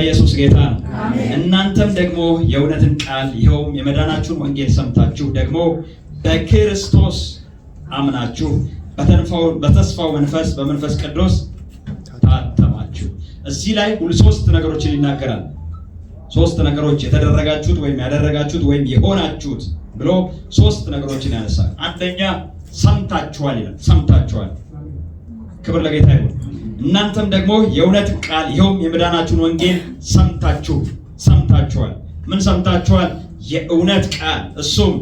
ኢየሱስ ጌታ ነው። እናንተም ደግሞ የእውነትን ቃል ይኸውም የመዳናችሁን ወንጌል ሰምታችሁ ደግሞ በክርስቶስ አምናችሁ በተስፋው መንፈስ በመንፈስ ቅዱስ ታተማችሁ። እዚህ ላይ ሶስት ነገሮችን ይናገራል። ሶስት ነገሮች የተደረጋችሁት ወይም ያደረጋችሁት ወይም የሆናችሁት ብሎ ሶስት ነገሮችን ያነሳል። አንደኛ ሰምታችኋል ይላል። ሰምታችኋል። ክብር ለጌታ ይሁን። እናንተም ደግሞ የእውነትን ቃል ይኸውም የመዳናችሁን ወንጌል ሰምታችኋል። ምን ሰምታችኋል? የእውነት ቃል እሱም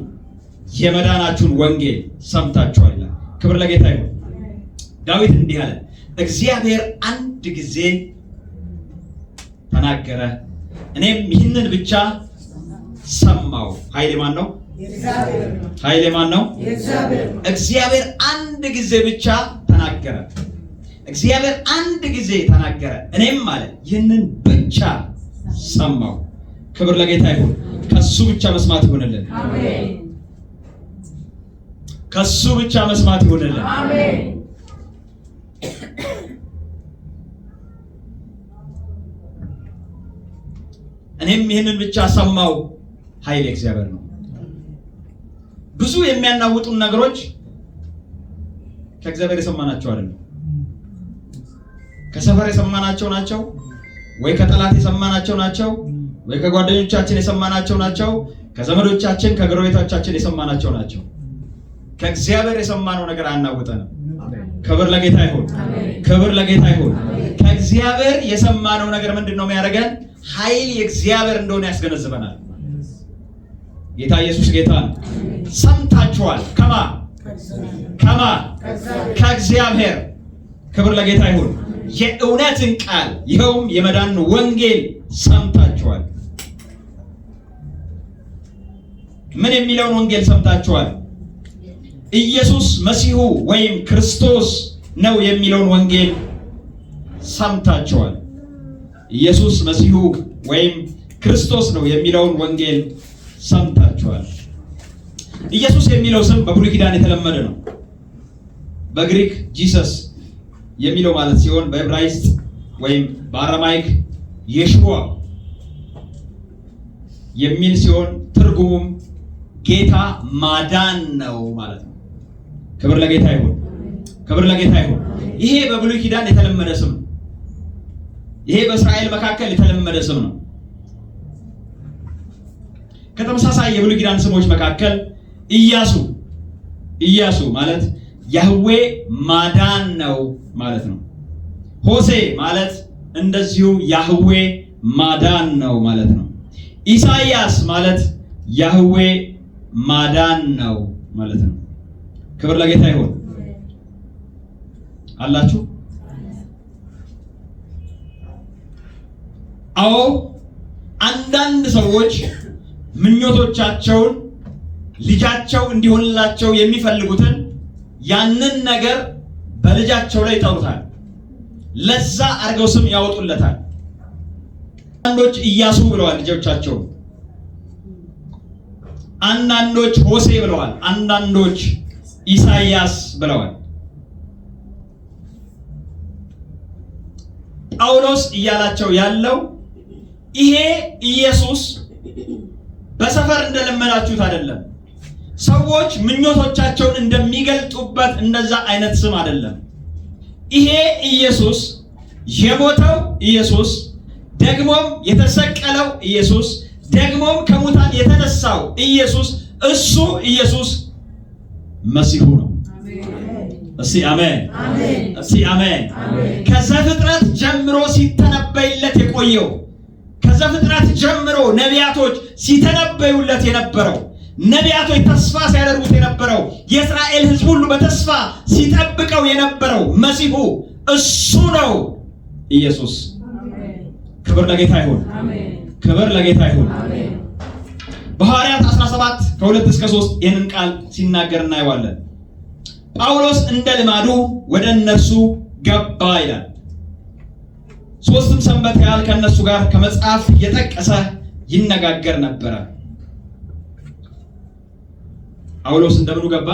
የመዳናችሁን ወንጌል ሰምታችኋል ይላል። ክብር ለጌታ ይሁን። ዳዊት እንዲህ አለ፣ እግዚአብሔር አንድ ጊዜ ተናገረ፣ እኔም ይህንን ብቻ ሰማው። ኃይሌ ማን ነው? ኃይሌ ማን ነው? እግዚአብሔር አንድ ጊዜ ብቻ ተናገረ። እግዚአብሔር አንድ ጊዜ ተናገረ፣ እኔም አለ ይህንን ብቻ ሰማው። ክብር ለጌታ ይሁን። ከሱ ብቻ መስማት ይሆንልን። አሜን። ከሱ ብቻ መስማት ይሆንልን። አሜን። እኔም ይህንን ብቻ ሰማው። ኃይል እግዚአብሔር ነው። ብዙ የሚያናውጡን ነገሮች ከእግዚአብሔር የሰማናቸው አይደለም። ከሰፈር የሰማናቸው ናቸው፣ ወይ ከጠላት የሰማናቸው ናቸው፣ ወይ ከጓደኞቻችን የሰማናቸው ናቸው፣ ከዘመዶቻችን ከጎረቤቶቻችን የሰማናቸው ናቸው። ከእግዚአብሔር የሰማነው ነገር አናውጠንም። ክብር ለጌታ ይሁን። ክብር ለጌታ ይሁን። ከእግዚአብሔር የሰማነው ነገር ምንድነው የሚያደርገን? ኃይል የእግዚአብሔር እንደሆነ ያስገነዝበናል። ጌታ ኢየሱስ ጌታ ነው። ሰምታችኋል። ከማ ከእግዚአብሔር። ክብር ለጌታ ይሁን። የእውነትን ቃል ይኸውም የመዳን ወንጌል ሰምታችኋል። ምን የሚለውን ወንጌል ሰምታችኋል? ኢየሱስ መሲሁ ወይም ክርስቶስ ነው የሚለውን ወንጌል ሰምታችኋል። ኢየሱስ መሲሁ ወይም ክርስቶስ ነው የሚለውን ወንጌል ሰምታችኋል። ኢየሱስ የሚለው ስም በብሉይ ኪዳን የተለመደ ነው። በግሪክ ጂሰስ የሚለው ማለት ሲሆን በዕብራይስጥ ወይም በአረማይክ የሽዋ የሚል ሲሆን ትርጉሙም ጌታ ማዳን ነው ማለት ነው። ክብር ለጌታ ይሁን። ክብር ለጌታ ይሁን። ይሄ በብሉይ ኪዳን የተለመደ ስም ነው። ይሄ በእስራኤል መካከል የተለመደ ስም ነው። ከተመሳሳይ የብሉይ ኪዳን ስሞች መካከል ኢያሱ ማለት ያህዌ ማዳን ነው ማለት ነው። ሆሴ ማለት እንደዚሁ ያህዌ ማዳን ነው ማለት ነው። ኢሳይያስ ማለት ያህዌ ማዳን ነው ማለት ነው። ክብር ለጌታ ይሁን። አላችሁ? አዎ፣ አንዳንድ ሰዎች ምኞቶቻቸውን ልጃቸው እንዲሆንላቸው የሚፈልጉትን ያንን ነገር በልጃቸው ላይ ይጠሩታል። ለዛ አድርገው ስም ያወጡለታል። አንዳንዶች ኢያሱ ብለዋል ልጆቻቸው፣ አንዳንዶች ሆሴ ብለዋል፣ አንዳንዶች ኢሳይያስ ብለዋል። ጳውሎስ እያላቸው ያለው ይሄ ኢየሱስ በሰፈር እንደለመዳችሁት አይደለም። ሰዎች ምኞቶቻቸውን እንደሚገልጡበት እንደዛ አይነት ስም አይደለም። ይሄ ኢየሱስ የሞተው ኢየሱስ፣ ደግሞም የተሰቀለው ኢየሱስ፣ ደግሞም ከሙታን የተነሳው ኢየሱስ፣ እሱ ኢየሱስ መሲሁ ነው። እስቲ አሜን፣ እስቲ አሜን። ከዘፍጥረት ጀምሮ ሲተነበይለት የቆየው፣ ከዘፍጥረት ጀምሮ ነቢያቶች ሲተነበዩለት የነበረው፣ ነቢያቶች ተስፋ ሲያደርጉት የነበረው፣ የእስራኤል ሕዝብ ሁሉ በተስፋ ሲጠብቀው የነበረው መሲሁ እሱ ነው ኢየሱስ። ክብር ለጌታ ይሁን። ክብር ለጌታ ይሁን። በሐዋርያት 17 ከ2-3 ይህንን ቃል ሲናገር እናየዋለን። ጳውሎስ እንደ ልማዱ ወደ እነርሱ ገባ ይላል። 3 ሰንበት ያህል ከእነሱ ጋር ከመጽሐፍ እየጠቀሰ ይነጋገር ነበረ። ጳውሎስ እንደምኑ ገባ?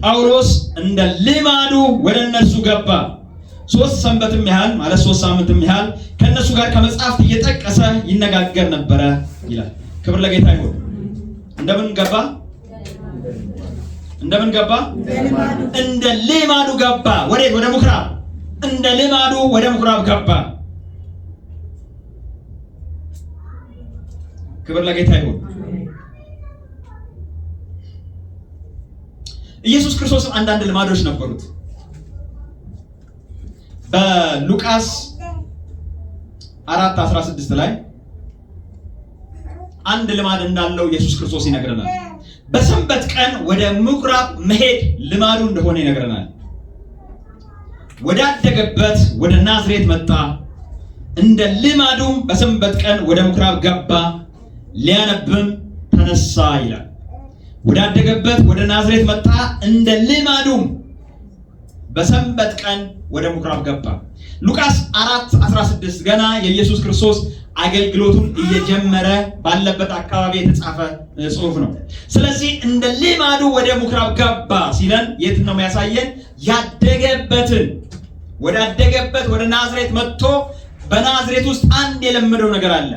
ጳውሎስ እንደ ልማዱ ወደ እነርሱ ገባ። 3 ሰንበትም ያህል ማለት 3 ሳምንትም ያህል ከነሱ ጋር ከመጽሐፍት እየጠቀሰ ይነጋገር ነበረ ይላል። ክብር ለጌታ ይሁን። እንደምን ገባ? እንደ ልማዱ ገባ። ወዴት? ወደ ምኩራብ። እንደ ልማዱ ወደ ምኩራብ ገባ። ክብር ለጌታ ይሁን። ኢየሱስ ክርስቶስ አንዳንድ ልማዶች ነበሩት። በሉቃስ 4:16 ላይ አንድ ልማድ እንዳለው ኢየሱስ ክርስቶስ ይነግረናል። በሰንበት ቀን ወደ ምኩራብ መሄድ ልማዱ እንደሆነ ይነግረናል። ወዳደገበት ወደ ናዝሬት መጣ፣ እንደ ልማዱም በሰንበት ቀን ወደ ምኩራብ ገባ፣ ሊያነብም ተነሳ ይላል። ወዳደገበት ወደ ናዝሬት መጣ፣ እንደ ልማዱም በሰንበት ቀን ወደ ምኩራብ ገባ። ሉቃስ 4:16 ገና የኢየሱስ ክርስቶስ አገልግሎቱን እየጀመረ ባለበት አካባቢ የተጻፈ ጽሑፍ ነው። ስለዚህ እንደ ልማዱ ወደ ምኩራብ ገባ ሲለን የት ነው የሚያሳየን? ያደገበትን ወዳደገበት ወደ ናዝሬት መጥቶ በናዝሬት ውስጥ አንድ የለመደው ነገር አለ።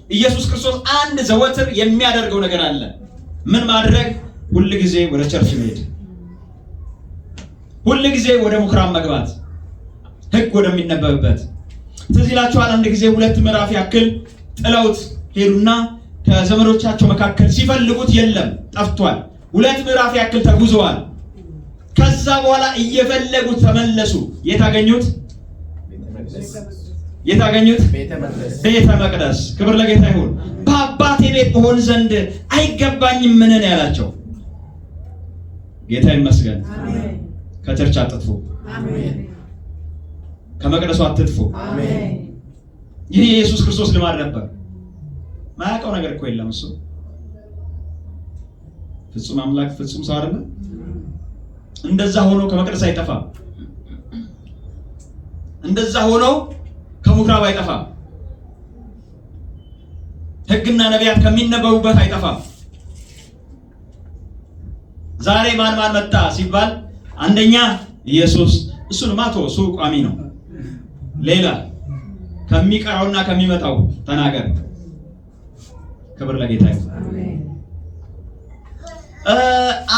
ኢየሱስ ክርስቶስ አንድ ዘወትር የሚያደርገው ነገር አለ። ምን ማድረግ? ሁል ጊዜ ወደ ቸርች መሄድ፣ ሁል ጊዜ ወደ ምኩራብ መግባት፣ ሕግ ወደሚነበብበት። ትዝ ይላችኋል፣ አንድ ጊዜ 2 ምዕራፍ ያክል ጥለውት ሄዱና ከዘመዶቻቸው መካከል ሲፈልጉት የለም፣ ጠፍቷል። 2 ምዕራፍ ያክል ተጉዘዋል። ከዛ በኋላ እየፈለጉት ተመለሱ። የታገኙት ቤተ መቅደስ። ክብር ለጌታ ይሁን። በአባቴ ቤት እሆን ዘንድ አይገባኝም ምን ነው ያላቸው። ጌታ ይመስገን። ከቸርች አትጥፉ፣ ከመቅደሱ አትጥፉ። ይህ የኢየሱስ ክርስቶስ ልማድ ነበር። ማያውቀው ነገር እኮ የለም እሱ ፍጹም አምላክ ፍጹም ሰው አይደለም። እንደዛ ሆኖ ከመቅደስ አይጠፋም። እንደዛ ሆኖ ከምኩራብ አይጠፋም። ሕግና ነቢያት ከሚነበቡበት አይጠፋም። ዛሬ ማን መጣ ሲባል አንደኛ ኢየሱስ፣ እሱን ማቶ እሱ ቋሚ ነው። ሌላ ከሚቀረውና ከሚመጣው ተናገር። ክብር ለጌታ ይሁን።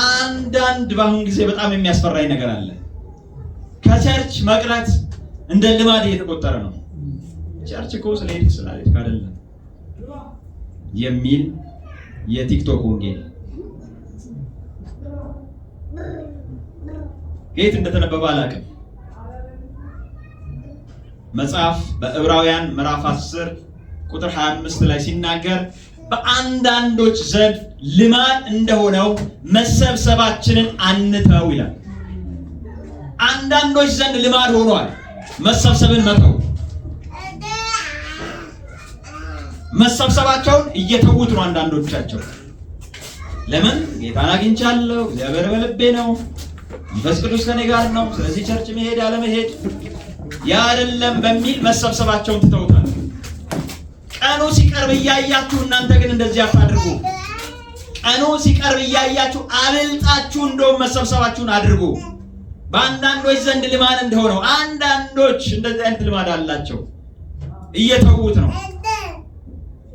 አንዳንድ በአሁን ጊዜ በጣም የሚያስፈራኝ ነገር አለ። ከቸርች መቅረት እንደ ልማድ እየተቆጠረ ነው። ቸርች እኮ ስለሄድክ አይደለም የሚል የቲክቶክ ወንጌል ከየት እንደተነበበ አላውቅም። መጽሐፍ በዕብራውያን ምዕራፍ 10 ቁጥር 25 ላይ ሲናገር በአንዳንዶች ዘንድ ልማድ እንደሆነው መሰብሰባችንን አንተው ይላል። አንዳንዶች ዘንድ ልማድ ሆኗል መሰብሰብን መተው። መሰብሰባቸውን እየተዉት ነው አንዳንዶቻቸው። ለምን? ጌታን አግኝቻለሁ፣ እግዚአብሔር በልቤ ነው፣ መንፈስ ቅዱስ ከኔ ጋር ነው፣ ስለዚህ ቸርች መሄድ ያለመሄድ ያ አይደለም በሚል መሰብሰባቸውን ትተውታል። ቀኑ ሲቀርብ እያያችሁ እናንተ ግን እንደዚህ አታድርጉ። ቀኑ ሲቀርብ እያያችሁ አብልጣችሁ እንደውም መሰብሰባችሁን አድርጉ። በአንዳንዶች ዘንድ ልማድ እንደሆነው አንዳንዶች እንደዚህ አይነት ልማድ አላቸው፣ እየተዉት ነው።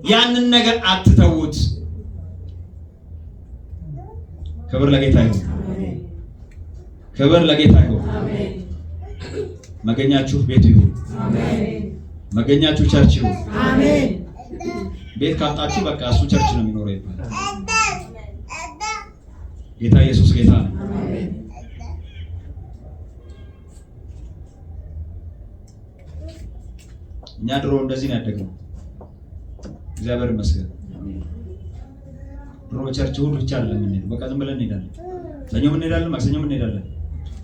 ያንን ነገር አትተዉት። ክብር ለጌታ ይሁን። ክብር ለጌታ ይሁን። መገኛችሁ ቤቱ ይሁን። መገኛችሁ ቸርች ይሁን። ቤት ካጣችሁ በቃ እሱ ቸርች ነው የሚኖረው ይባላል። ጌታ ኢየሱስ ጌታ ነው። እኛ ድሮ እንደዚህ ነው ያደግነው። እግዚአብሔር ይመስገን። ድሮ ቸርች ሁሉ ብቻ አይደለም የምንሄደው፣ በቃ ዝም ብለን እንሄዳለን። ሰኞም እንሄዳለን፣ ማክሰኞም እንሄዳለን፣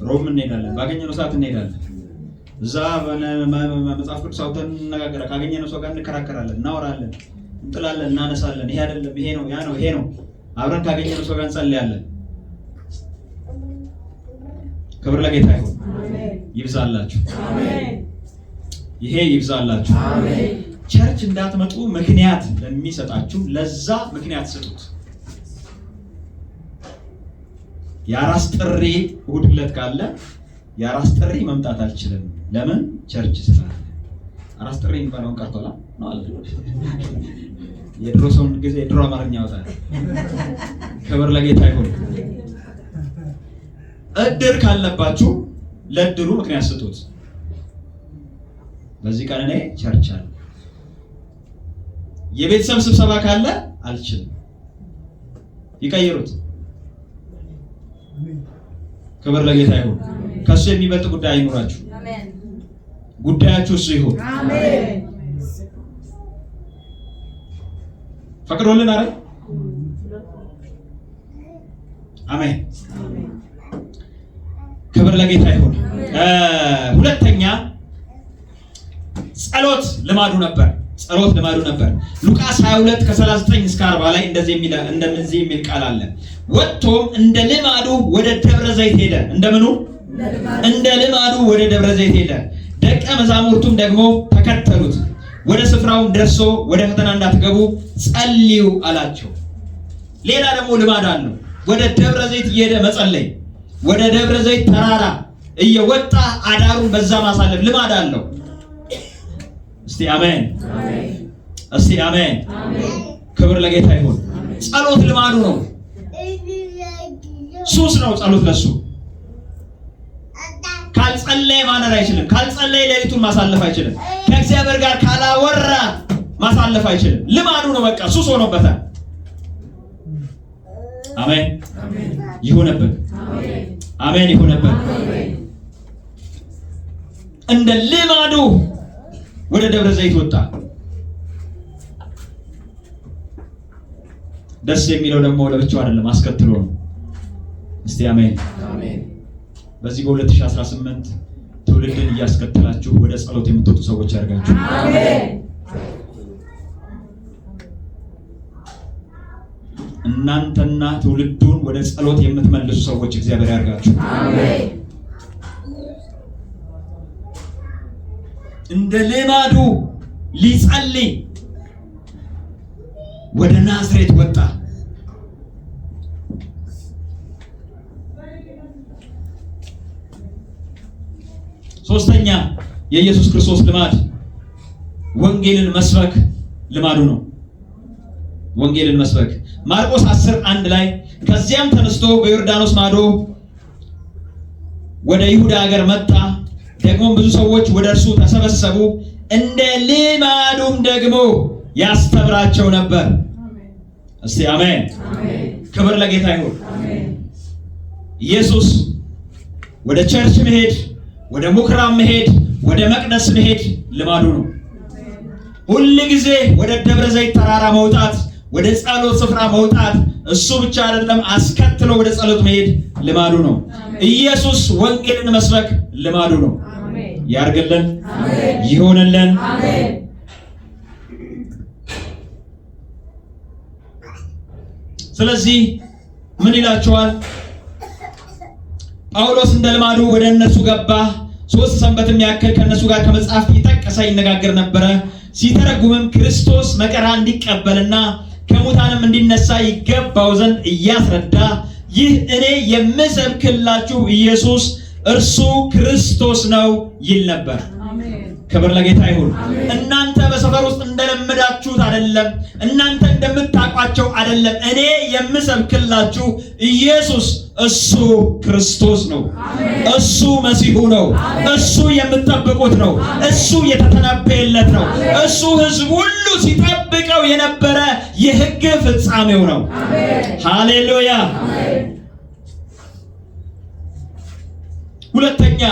ሮብም እንሄዳለን፣ ባገኘነው ሰዓት እንሄዳለን። እዛ መጽሐፍ ቅዱስ አውጥተን እንነጋገራለን። ካገኘነው ሰው ጋር እንከራከራለን፣ እናወራለን፣ እንጥላለን፣ እናነሳለን። ይሄ አይደለም ይሄ ነው፣ ያ ነው ይሄ ነው። አብረን ካገኘነው ሰው ጋር እንጸልያለን። ክብር ለጌታ ይሁን። ይብዛላችሁ። ይሄ ይብዛላችሁ። ቸርች እንዳትመጡ ምክንያት ለሚሰጣችሁ ለዛ ምክንያት ስጡት። የአራስ ጥሪ እሑድ ዕለት ካለ የአራስ ጥሪ መምጣት አልችልም ለምን? ቸርች ስላለ። አራስ ጥሪ የሚባለውን ቀርቷል ነው አለ። የድሮ ሰውን ጊዜ የድሮ አማርኛ ያወጣል። ክብር ለጌታ ይሁን። እድር ካለባችሁ ለእድሩ ምክንያት ስጡት። በዚህ ቀን እኔ ቸርች አለ። የቤተሰብ ስብሰባ ካለ አልችልም፣ ይቀይሩት። ክብር ለጌታ ይሁን። ከሱ የሚበልጥ ጉዳይ አይኖራችሁ። አሜን። ጉዳያችሁ እሱ ይሁን። አሜን። ፈቅዶልን አይደል? አሜን። ክብር ለጌታ ይሁን። ሁለተኛ ጸሎት ልማዱ ነበር። ጸሎት ልማዱ ነበር። ሉቃስ 22 ከ39 እስከ 40 ላይ እንደዚህ የሚል ቃል አለ። ወጥቶም እንደ ልማዱ ወደ ደብረ ዘይት ሄደ። እንደምኑ? እንደ ልማዱ ወደ ደብረ ዘይት ሄደ። ደቀ መዛሙርቱም ደግሞ ተከተሉት። ወደ ስፍራውም ደርሶ ወደ ፈተና እንዳትገቡ ጸልዩ አላቸው። ሌላ ደግሞ ልማድ አለው። ወደ ደብረ ዘይት እየሄደ መጸለይ፣ ወደ ደብረ ዘይት ተራራ እየወጣ አዳሩን በዛ ማሳለፍ ልማድ አለው። እስቲ አሜን፣ እስቲ አሜን። ክብር ለጌታ ይሁን። ጸሎት ልማዱ ነው። ሱስ ነው ጸሎት ለሱ። ካልጸለየ ማነር አይችልም። ካልጸለየ ሌሊቱን ማሳለፍ አይችልም። ከእግዚአብሔር ጋር ካላወራ ማሳለፍ አይችልም። ልማዱ ነው፣ በቃ ሱስ ሆኖበታል። አሜን ይሁንብን። አሜን ይሁንብን። እንደ ልማዱ ወደ ደብረ ዘይት ወጣ። ደስ የሚለው ደግሞ ለብቻው አይደለም፣ አስከትሎ ነው። እስቲ አሜን። በዚህ በ2018 ትውልድን እያስከተላችሁ ወደ ጸሎት የምትወጡ ሰዎች ያርጋችሁ። አሜን። እናንተና ትውልዱን ወደ ጸሎት የምትመልሱ ሰዎች እግዚአብሔር ያርጋችሁ። አሜን። እንደ ልማዱ ሊጸልይ ወደ ናዝሬት ወጣ። ሶስተኛ የኢየሱስ ክርስቶስ ልማድ ወንጌልን መስበክ ልማዱ ነው። ወንጌልን መስበክ ማርቆስ 10:1 ላይ ከዚያም ተነስቶ በዮርዳኖስ ማዶ ወደ ይሁዳ ሀገር መጣ። ደግሞ ብዙ ሰዎች ወደ እርሱ ተሰበሰቡ፣ እንደ ልማዱም ደግሞ ያስተምራቸው ነበር። እስቲ አሜን። ክብር ለጌታ ይሁን። ኢየሱስ ወደ ቸርች መሄድ፣ ወደ ምኩራብ መሄድ፣ ወደ መቅደስ መሄድ ልማዱ ነው። ሁል ጊዜ ወደ ደብረ ዘይት ተራራ መውጣት፣ ወደ ጸሎት ስፍራ መውጣት እሱ ብቻ አይደለም፣ አስከትሎ ወደ ጸሎት መሄድ ልማዱ ነው። ኢየሱስ ወንጌልን መስበክ ልማዱ ነው። ያርግልን፣ ይሆንልን። ስለዚህ ምን ይላቸዋል? ጳውሎስ እንደ ልማዱ ወደ እነሱ ገባ። 3 ሰንበትም ያክል ከእነሱ ጋር ከመጽሐፍ እየጠቀሰ ይነጋገር ነበረ። ሲተረጉምም ክርስቶስ መከራ እንዲቀበልና ከሙታንም እንዲነሳ ይገባው ዘንድ እያስረዳ ይህ እኔ የምሰብክላችሁ ኢየሱስ እርሱ ክርስቶስ ነው ይል ነበር። ክብር ለጌታ ይሁን። እናንተ በሰፈር ውስጥ እንደለመዳችሁት አይደለም፣ እናንተ እንደምታውቋቸው አይደለም። እኔ የምሰብክላችሁ ኢየሱስ እሱ ክርስቶስ ነው። እሱ መሲሁ ነው። እሱ የምትጠብቁት ነው። እሱ የተተነበየለት ነው። እሱ ሕዝብ ሁሉ ሲጠብቀው የነበረ የሕግ ፍጻሜው ነው። ሃሌሉያ። ሁለተኛ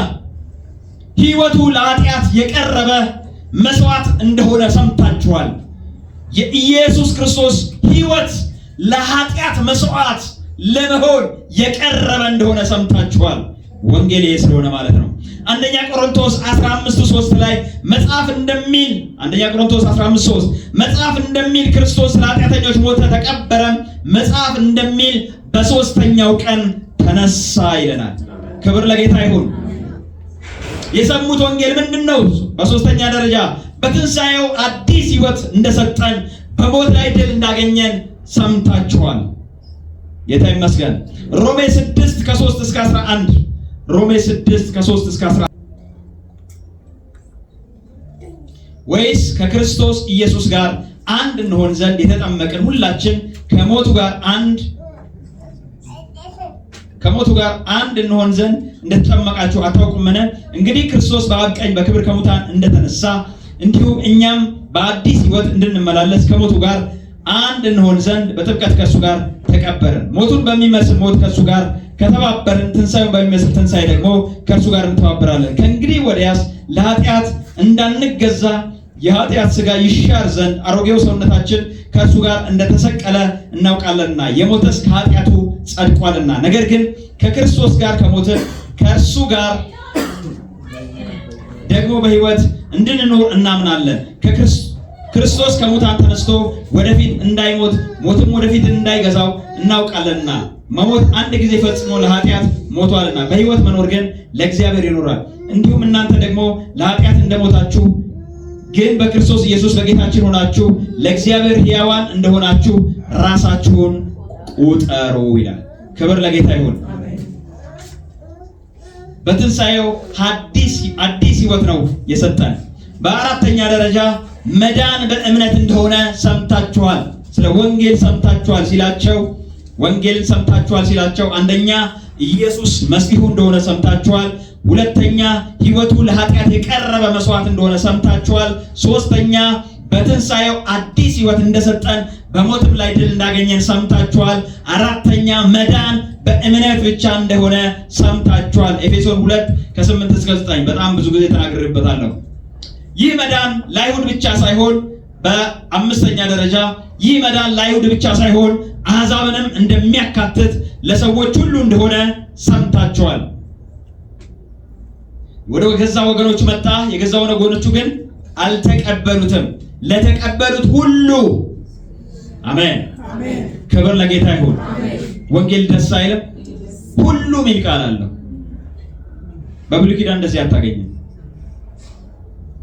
ሕይወቱ ለኃጢአት የቀረበ መስዋዕት እንደሆነ ሰምታችኋል። የኢየሱስ ክርስቶስ ሕይወት ለኃጢአት መስዋዕት ለመሆን የቀረበ እንደሆነ ሰምታችኋል። ወንጌል ይሄ ስለሆነ ማለት ነው። አንደኛ ቆሮንቶስ 15:3 ላይ መጽሐፍ እንደሚል አንደኛ ቆሮንቶስ 15:3 መጽሐፍ እንደሚል ክርስቶስ ለኃጢአተኞች ሞተ፣ ተቀበረ፣ መጽሐፍ እንደሚል በሶስተኛው ቀን ተነሳ ይለናል። ክብር ለጌታ ይሁን። የሰሙት ወንጌል ምንድነው? በሶስተኛ ደረጃ በትንሣኤው አዲስ ሕይወት እንደሰጠን፣ በሞት ላይ ድል እንዳገኘን ሰምታችኋል። ጌታ ይመስገን። ሮሜ 6:3 እስከ 11 ሮሜ 6:3 እስከ 11 ወይስ ከክርስቶስ ኢየሱስ ጋር አንድ እንሆን ዘንድ የተጠመቅን ሁላችን ከሞቱ ጋር አንድ እንሆን ዘንድ እንደተጠመቃችሁ አታውቁምን? እንግዲህ ክርስቶስ በአብ ቀኝ በክብር ከሙታን እንደተነሳ እንዲሁ እኛም በአዲስ ሕይወት እንድንመላለስ ከሞቱ ጋር አንድ እንሆን ዘንድ በጥምቀት ከእሱ ጋር ተቀበርን። ሞቱን በሚመስል ሞት ከእሱ ጋር ከተባበርን ትንሣኤውን በሚመስል ትንሣኤ ደግሞ ከእርሱ ጋር እንተባበራለን። ከእንግዲህ ወዲያስ ለኃጢአት እንዳንገዛ የኃጢአት ሥጋ ይሻር ዘንድ አሮጌው ሰውነታችን ከእርሱ ጋር እንደተሰቀለ እናውቃለንና የሞተስ ከኃጢአቱ ጸድቋልና። ነገር ግን ከክርስቶስ ጋር ከሞትን ከእርሱ ጋር ደግሞ በሕይወት እንድንኖር እናምናለን። ክርስቶስ ከሙታን ተነስቶ ወደፊት እንዳይሞት ሞትም ወደፊት እንዳይገዛው እናውቃለንና መሞት አንድ ጊዜ ፈጽሞ ለኃጢአት ሞቷልና በሕይወት መኖር ግን ለእግዚአብሔር ይኖራል። እንዲሁም እናንተ ደግሞ ለኃጢአት እንደሞታችሁ ግን በክርስቶስ ኢየሱስ በጌታችን ሆናችሁ ለእግዚአብሔር ሕያዋን እንደሆናችሁ ራሳችሁን ቁጠሩ ይላል። ክብር ለጌታ ይሁን። በትንሣኤው አዲስ ሕይወት ነው የሰጠን። በአራተኛ ደረጃ መዳን በእምነት እንደሆነ ሰምታችኋል። ስለ ወንጌልን ሰምታችኋል ሲላቸው አንደኛ ኢየሱስ መሲሁ እንደሆነ ሰምታችኋል። ሁለተኛ ሕይወቱ ለኃጢአት የቀረበ መስዋዕት እንደሆነ ሰምታችኋል። ሶስተኛ በትንሣኤው አዲስ ሕይወት እንደሰጠን በሞትም ላይ ድል እንዳገኘን ሰምታችኋል። አራተኛ መዳን በእምነት ብቻ እንደሆነ ሰምታችኋል። ኤፌሶን 2:8-9 በጣም ብዙ ጊዜ ተናግሬበታለሁ። ይህ መዳን ለአይሁድ ብቻ ሳይሆን በአምስተኛ ደረጃ ይህ መዳን ለአይሁድ ብቻ ሳይሆን አሕዛብንም እንደሚያካትት ለሰዎች ሁሉ እንደሆነ ሰምታችኋል። ወደ ገዛ ወገኖቹ መጣ፣ የገዛ ወገኖቹ ግን አልተቀበሉትም። ለተቀበሉት ሁሉ አሜን፣ ክብር ለጌታ ይሁን። ወንጌል ደስ አይልም? ሁሉም ይልቃል አለው። በብሉይ ኪዳን እንደዚህ አታገኝም።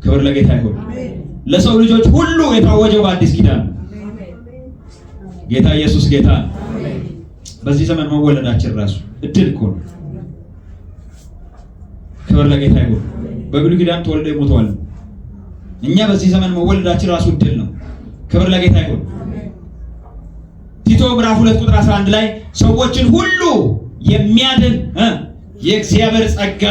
ክብር ለጌታ ይሁን። ለሰው ልጆች ሁሉ የታወጀው በአዲስ ኪዳን ጌታ ኢየሱስ ጌታ። በዚህ ዘመን መወለዳችን ራሱ እድል እኮ ነው። ክብር ለጌታ ይሁን። በብሉይ ኪዳን ተወልደው ይሞተዋል። እኛ በዚህ ዘመን መወለዳችን ራሱ እድል ነው። ክብር ለጌታ ይሁን። ቲቶ ምዕራፍ 2:11 ላይ ሰዎችን ሁሉ የሚያድን የእግዚአብሔር ጸጋ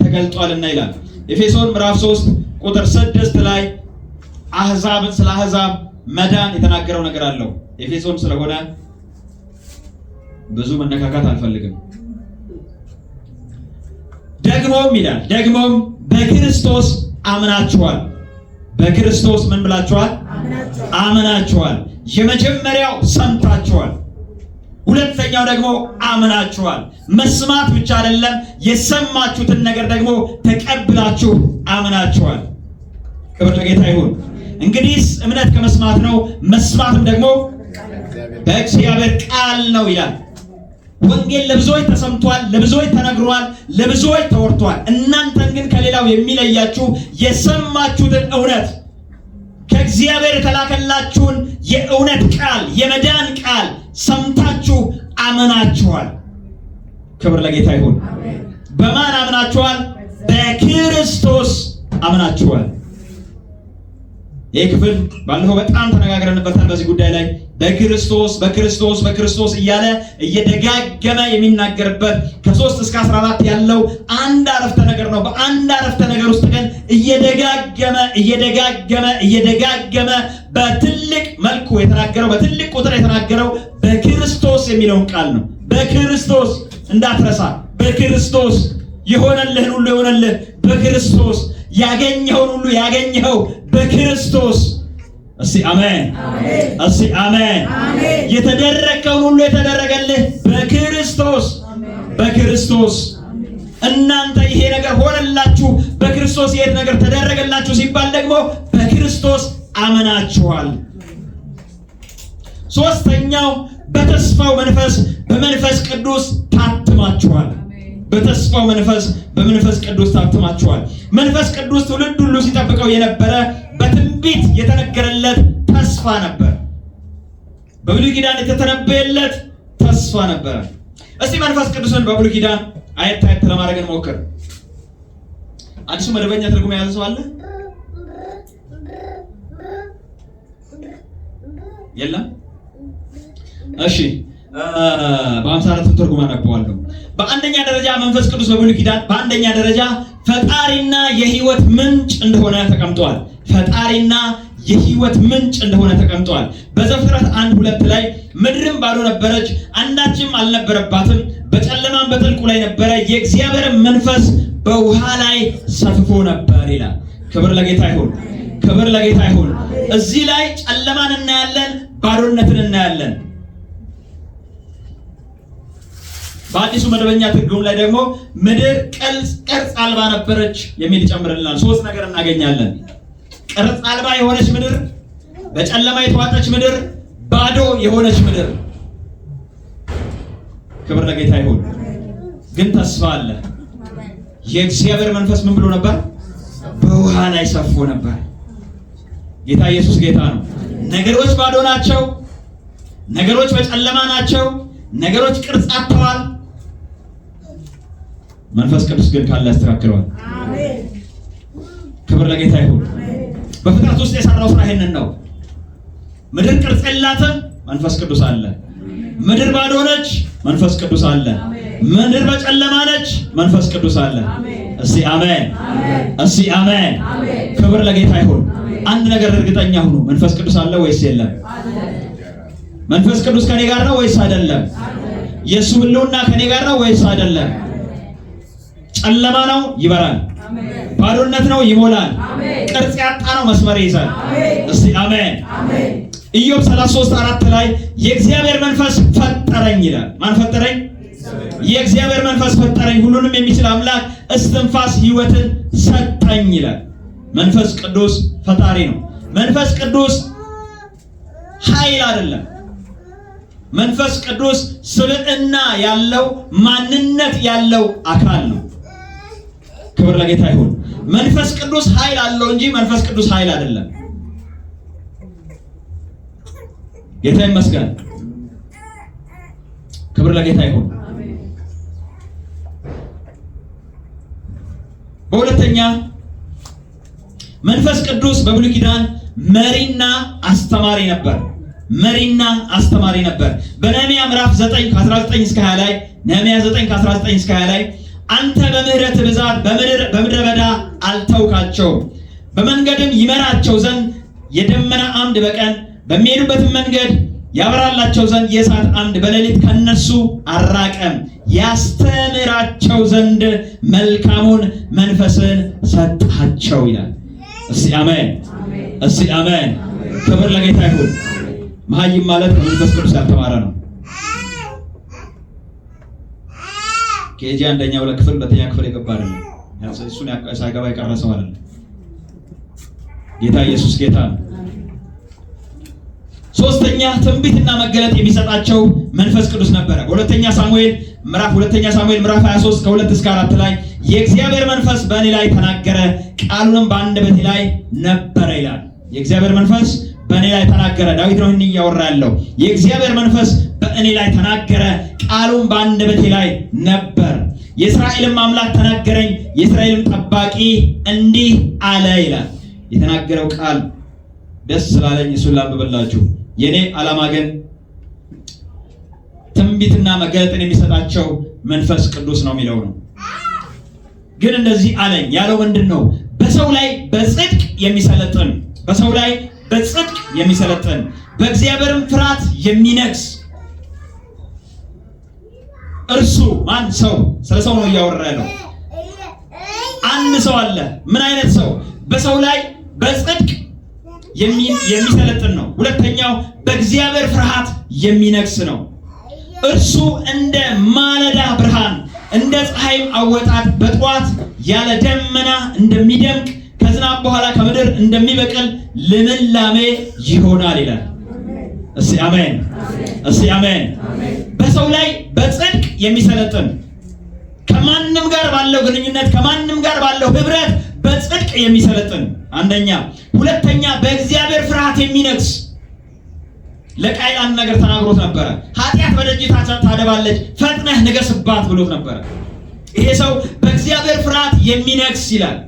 ተገልጧልና ይላል። ኤፌሶን ምዕራፍ 3:6 ላይ ስለ አሕዛብ መዳን የተናገረው ነገር አለው። ኤፌሶን ስለሆነ ብዙ መነካካት አልፈልግም። ደግሞም ይላል ደግሞም በክርስቶስ አምናችኋል። በክርስቶስ ምን ብላችኋል? አምናችኋል። የመጀመሪያው ሰምታችኋል። ሁለተኛው ደግሞ አምናችኋል። መስማት ብቻ አይደለም፣ የሰማችሁትን ነገር ደግሞ ተቀብላችሁ አምናችኋል። ክብር ለጌታ ይሁን። እንግዲህ እምነት ከመስማት ነው፣ መስማትም ደግሞ በእግዚአብሔር ቃል ነው ይላል። ወንጌል ለብዙዎች ተሰምቷል፣ ለብዙዎች ተነግሯል፣ ለብዙዎች ተወርቷል። እናንተን ግን ከሌላው የሚለያችሁ የሰማችሁትን እውነት ከእግዚአብሔር የተላከላችሁን የእውነት ቃል የመዳን ቃል ሰምታችሁ አምናችኋል። ክብር ለጌታ ይሁን። በማን አምናችኋል? በክርስቶስ አምናችኋል። ይህ ክፍል ባለፈው በጣም ተነጋግረንበታል። በዚህ ጉዳይ ላይ በክርስቶስ እያለ እየደጋገመ የሚናገርበት ከ3 እስከ 14 ያለው አንድ አረፍተ ነገር ነው። በአንድ አረፍተ ነገር ውስጥ ግን እየደጋገመ በትልቅ መልኩ የተናገረው በትልቅ ቁጥር የተናገረው በክርስቶስ የሚለውን ቃል ነው። በክርስቶስ እንዳትረሳ። በክርስቶስ የሆነልህን ሁሉ የሆነልህ በክርስቶስ፣ ያገኘኸውን ሁሉ ያገኘኸው በክርስቶስ። እስቲ አሜን፣ እስቲ አሜን። የተደረገውን ሁሉ የተደረገልህ በክርስቶስ፣ በክርስቶስ። እናንተ ይሄ ነገር ሆነላችሁ በክርስቶስ ይሄ ነገር ተደረገላችሁ ሲባል ደግሞ በክርስቶስ አመናችኋል። ሶስተኛው በተስፋው መንፈስ በመንፈስ ቅዱስ ታትማችኋል። በተስፋው መንፈስ በመንፈስ ቅዱስ ታትማችኋል። መንፈስ ቅዱስ ትውልድ ሁሉ ሲጠብቀው የነበረ በትንቢት የተነገረለት ተስፋ ነበር። በብሉይ ኪዳን የተተነበየለት ተስፋ ነበር። እስቲ መንፈስ ቅዱስን በብሉይ ኪዳን አየት ለማድረግ እንሞክር። አዲሱ መደበኛ ትርጉም የያዘ ሰው አለ? የለም? እሺ በ54 ትርጉም አነበዋለሁ። በአንደኛ ደረጃ መንፈስ ቅዱስ በብሉይ ኪዳን በአንደኛ ደረጃ ፈጣሪና የህይወት ምንጭ እንደሆነ ተቀምጧል። ፈጣሪና የህይወት ምንጭ እንደሆነ ተቀምጧል። በዘፍጥረት 1:2 ላይ ምድርም ባዶ ነበረች፣ አንዳችም አልነበረባትም፣ በጨለማም በጥልቁ ላይ ነበረ፣ የእግዚአብሔር መንፈስ በውሃ ላይ ሰፍፎ ነበር ይላል። ክብር ለጌታ ይሁን፣ ክብር ለጌታ ይሁን። እዚህ ላይ ጨለማን እናያለን፣ ባዶነትን እናያለን። በአዲሱ መደበኛ ትርጉም ላይ ደግሞ ምድር ቅርጽ አልባ ነበረች የሚል ይጨምርልናል። ሶስት ነገር እናገኛለን። ቅርጽ አልባ የሆነች ምድር፣ በጨለማ የተዋጠች ምድር፣ ባዶ የሆነች ምድር። ክብር ለጌታ ይሁን። ግን ተስፋ አለ። የእግዚአብሔር መንፈስ ምን ብሎ ነበር? በውሃ ላይ ሰፎ ነበር። ጌታ ኢየሱስ ጌታ ነው። ነገሮች ባዶ ናቸው። ነገሮች በጨለማ ናቸው። ነገሮች ቅርጽ አጥተዋል። መንፈስ ቅዱስ ግን ካለ ያስተካክለዋል። አሜን። ክብር ለጌታ ይሁን። በፍጥረት ውስጥ የሰራው ስራ ይሄንን ነው። ምድር ቅርጽ የላትም፣ መንፈስ ቅዱስ አለ። ምድር ባዶ ነች፣ መንፈስ ቅዱስ አለ። ምድር በጨለማ ነች፣ መንፈስ ቅዱስ አለ። እስቲ አሜን፣ እስቲ አሜን። ክብር ለጌታ ይሁን። አንድ ነገር እርግጠኛ ሁኑ፣ መንፈስ ቅዱስ አለ ወይስ የለም? መንፈስ ቅዱስ ከኔ ጋር ነው ወይስ አይደለም? የሱ ህልውና ከኔ ጋር ነው ወይስ አይደለም? ጨለማ ነው ይበራል፣ ባዶነት ነው ይሞላል፣ ቅርጽ ያጣ ነው መስመር ይይዛል። እስቲ አሜን። ኢዮብ 33:4 ላይ የእግዚአብሔር መንፈስ ፈጠረኝ ይላል። ማን ፈጠረኝ? የእግዚአብሔር መንፈስ ፈጠረኝ፣ ሁሉንም የሚችል አምላክ እስትንፋስ ህይወትን ሰጠኝ ይላል። መንፈስ ቅዱስ ፈጣሪ ነው። መንፈስ ቅዱስ ኃይል አይደለም። መንፈስ ቅዱስ ስብዕና ያለው ማንነት ያለው አካል ነው። ክብር ለጌታ ይሁን። መንፈስ ቅዱስ ኃይል አለው እንጂ መንፈስ ቅዱስ ኃይል አይደለም። ጌታ ይመስገን። ክብር ለጌታ ይሁን። በሁለተኛ መንፈስ ቅዱስ በብሉይ ኪዳን መሪና አስተማሪ ነበር። መሪና አስተማሪ ነበር። በነህምያ ምዕራፍ 9 ከ19 እስከ 20 ላይ ነህምያ 9 ከ19 እስከ 20 ላይ አንተ በምህረት ብዛት በምድረ በዳ አልተውካቸውም፣ በመንገድም ይመራቸው ዘንድ የደመና አምድ በቀን በሚሄዱበትም መንገድ ያበራላቸው ዘንድ የእሳት አምድ በሌሊት ከነሱ አራቀም፣ ያስተምራቸው ዘንድ መልካሙን መንፈስን ሰጣቸው ይላል። እስቲ አሜን፣ እስቲ አሜን። ክብር ለጌታ ይሁን። መሀይም ማለት ከመንፈስ ቅዱስ ያልተማረ ነው። ኬጂ አንደኛ ክፍል ሁለተኛ ክፍል የገባ አይደለም። እሱን ሳይገባ የቀረ ሰው አይደለም። ጌታ ኢየሱስ ጌታ ነው። ሶስተኛ ትንቢትና መገለጥ የሚሰጣቸው መንፈስ ቅዱስ ነበረ። በሁለተኛ ሳሙኤል ምዕራፍ 23 ከ2 እስከ 4 ላይ የእግዚአብሔር መንፈስ በእኔ ላይ ተናገረ፣ ቃሉንም በአንደበቴ ላይ ነበረ ይላል። የእግዚአብሔር መንፈስ በእኔ ላይ ተናገረ። ዳዊት ነው ይህን እያወራ ያለው። የእግዚአብሔር መንፈስ በእኔ ላይ ተናገረ፣ ቃሉም በአንደበቴ ላይ ነበር። የእስራኤልም አምላክ ተናገረኝ፣ የእስራኤልም ጠባቂ እንዲህ አለ ይላል። የተናገረው ቃል ደስ ስላለኝ እሱን ላንብብላችሁ። የኔ ዓላማ ግን ትንቢትና መገለጥን የሚሰጣቸው መንፈስ ቅዱስ ነው የሚለው ነው። ግን እንደዚህ አለኝ ያለው ምንድን ነው? በሰው ላይ በጽድቅ የሚሰለጥን፣ በሰው ላይ በጽድቅ የሚሰለጥን፣ በእግዚአብሔርም ፍርሃት የሚነግስ እርሱ ማን? ሰው። ስለ ሰው ነው እያወራ ያለው። አንድ ሰው አለ። ምን አይነት ሰው? በሰው ላይ በጽድቅ የሚሰለጥን ነው። ሁለተኛው በእግዚአብሔር ፍርሃት የሚነግስ ነው። እርሱ እንደ ማለዳ ብርሃን እንደ ፀሐይም አወጣት በጠዋት ያለ ደመና እንደሚደምቅ ከዝናብ በኋላ ከምድር እንደሚበቅል ልምላሜ ይሆናል ይላል። እስቲ አሜን፣ እስቲ አሜን። በሰው ላይ በጽድቅ የሚሰለጥን፣ ከማንም ጋር ባለው ግንኙነት ከማንም ጋር ባለው ህብረት በጽድቅ የሚሰለጥን አንደኛ። ሁለተኛ በእግዚአብሔር ፍርሃት የሚነግስ። ለቃየል አንድ ነገር ተናግሮት ነበረ። ኃጢአት በደጅ ታደባለች፣ ፈጥነህ ንገስባት ብሎት ነበረ። ይሄ ሰው በእግዚአብሔር ፍርሃት የሚነግስ ይላል።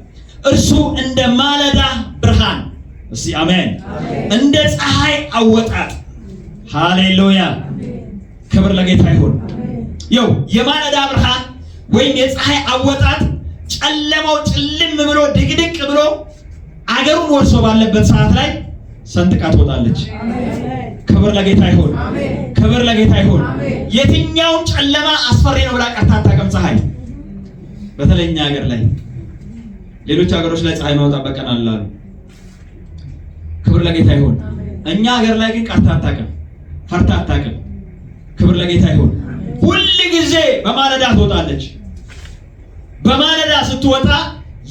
እርሱ እንደ ማለዳ ብርሃን፣ እስቲ አሜን፣ እንደ ፀሐይ አወጣጥ ሃሌሉያ ክብር ለጌታ ይሁን። ይኸው የማለዳ ብርሃን ወይም የፀሐይ አወጣጥ ጨለማው ጭልም ብሎ ድቅድቅ ብሎ አገሩን ወርሶ ባለበት ሰዓት ላይ ሰንጥቃ ትወጣለች። ክብር ለጌታ ይሁን። ክብር ለጌታ ይሁን። የትኛውም ጨለማ አስፈሪ ነው ብላ ቀርታ አታውቅም ፀሐይ። በተለይ እኛ ሀገር ላይ ሌሎች ሀገሮች ላይ ፀሐይ ማውጣት በቀን አላሉ። ክብር ለጌታ ይሁን። እኛ ሀገር ላይ ግን ቀርታ አታውቅም፣ ፈርታ አታውቅም። ክብር ለጌታ ይሁን። ሁል ጊዜ በማለዳ ትወጣለች። በማለዳ ስትወጣ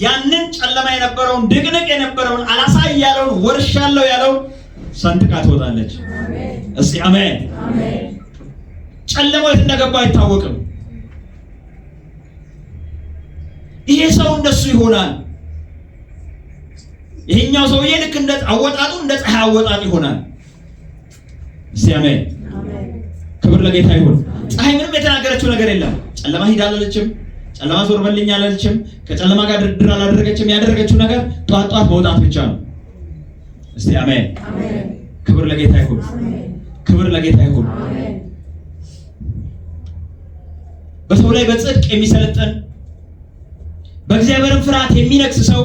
ያንን ጨለማ የነበረውን ድቅድቅ የነበረውን አላሳይ ያለውን ወርሻለሁ ያለውን ሰንጥቃ ትወጣለች። እስቲ አሜን። ጨለማው የት እንደገባ አይታወቅም። ይሄ ሰው እንደሱ ይሆናል። ይሄኛው ሰውዬ ልክ እንደ አወጣጡ እንደ ፀሐይ አወጣጥ ይሆናል። እስቲ አሜን። ክብር ለጌታ ይሁን። ፀሐይ ምንም የተናገረችው ነገር የለም። ጨለማ ሂድ አላለችም። ጨለማ ዞር በልኝ አላለችም። ከጨለማ ጋር ድርድር አላደረገችም። ያደረገችው ነገር ጧት ጧት መውጣት ብቻ ነው። እስቲ አሜን። ክብር ለጌታ ይሁን። ክብር ለጌታ ይሁን። በሰው ላይ በጽድቅ የሚሰለጥን በእግዚአብሔርም ፍርሃት የሚነግስ ሰው